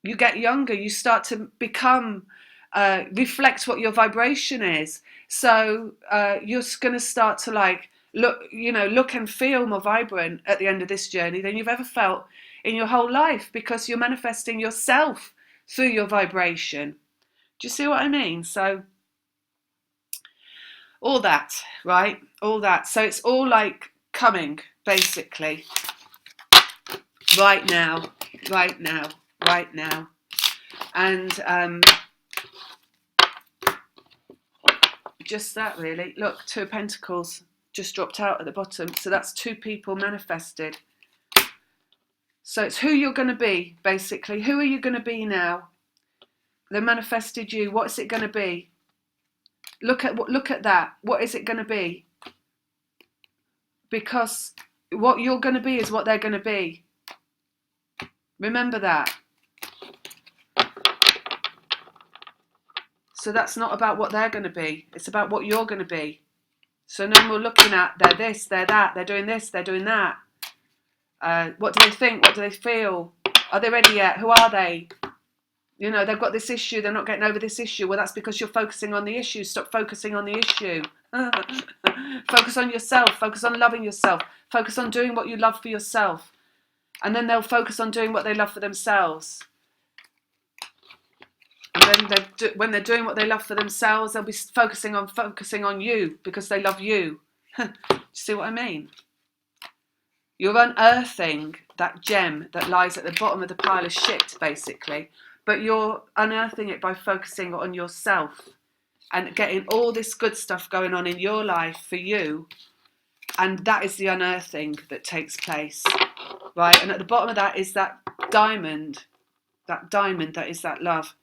You get younger. You start to become, reflect what your vibration is. So you're going to start to like, look and feel more vibrant at the end of this journey than you've ever felt in your whole life, because you're manifesting yourself through your vibration. Do you see what I mean? So all that, right? All that. So it's all like coming, basically, right now. And just that, really. Look, Two of Pentacles just dropped out at the bottom. So that's two people manifested. So it's who you're going to be, basically. Who are you going to be now? They manifested you. What's it going to be? Look at that. What is it going to be? Because what you're going to be is what they're going to be. Remember that. So that's not about what they're going to be. It's about what you're going to be. So no more looking at they're this, they're that, they're doing this, they're doing that. What do they think? What do they feel? Are they ready yet? Who are they? You know, they've got this issue, they're not getting over this issue. Well, that's because you're focusing on the issue. Stop focusing on the issue. Focus on yourself. Focus on loving yourself. Focus on doing what you love for yourself. And then they'll focus on doing what they love for themselves. And then when they're doing what they love for themselves, they'll be focusing on you because they love you. Do you see what I mean? You're unearthing that gem that lies at the bottom of the pile of shit, basically. But you're unearthing it by focusing on yourself and getting all this good stuff going on in your life for you. And that is the unearthing that takes place, right? And at the bottom of that is that diamond that is that love.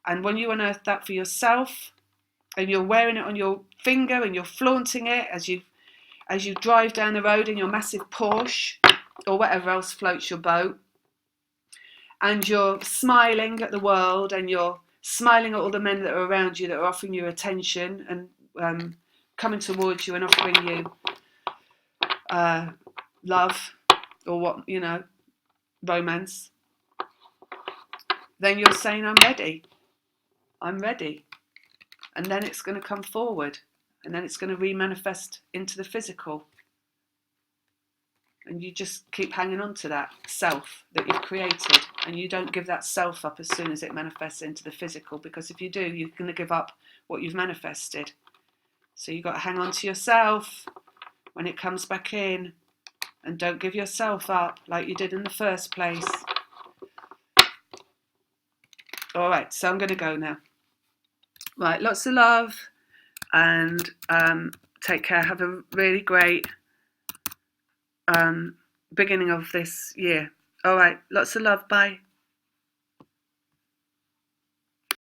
And when you unearth that for yourself and you're wearing it on your finger and you're flaunting it as you drive down the road in your massive Porsche or whatever else floats your boat, and you're smiling at the world and you're smiling at all the men that are around you that are offering you attention and coming towards you and offering you love or what, you know, romance, then you're saying, I'm ready. I'm ready. And then it's going to come forward and then it's going to re-manifest into the physical. And you just keep hanging on to that self that you've created, and you don't give that self up as soon as it manifests into the physical, because if you do, you're going to give up what you've manifested. So you've got to hang on to yourself when it comes back in, and don't give yourself up like you did in the first place. All right, so I'm going to go now. Right, lots of love, and take care. Have a really great beginning of this year. All right, lots of love. Bye.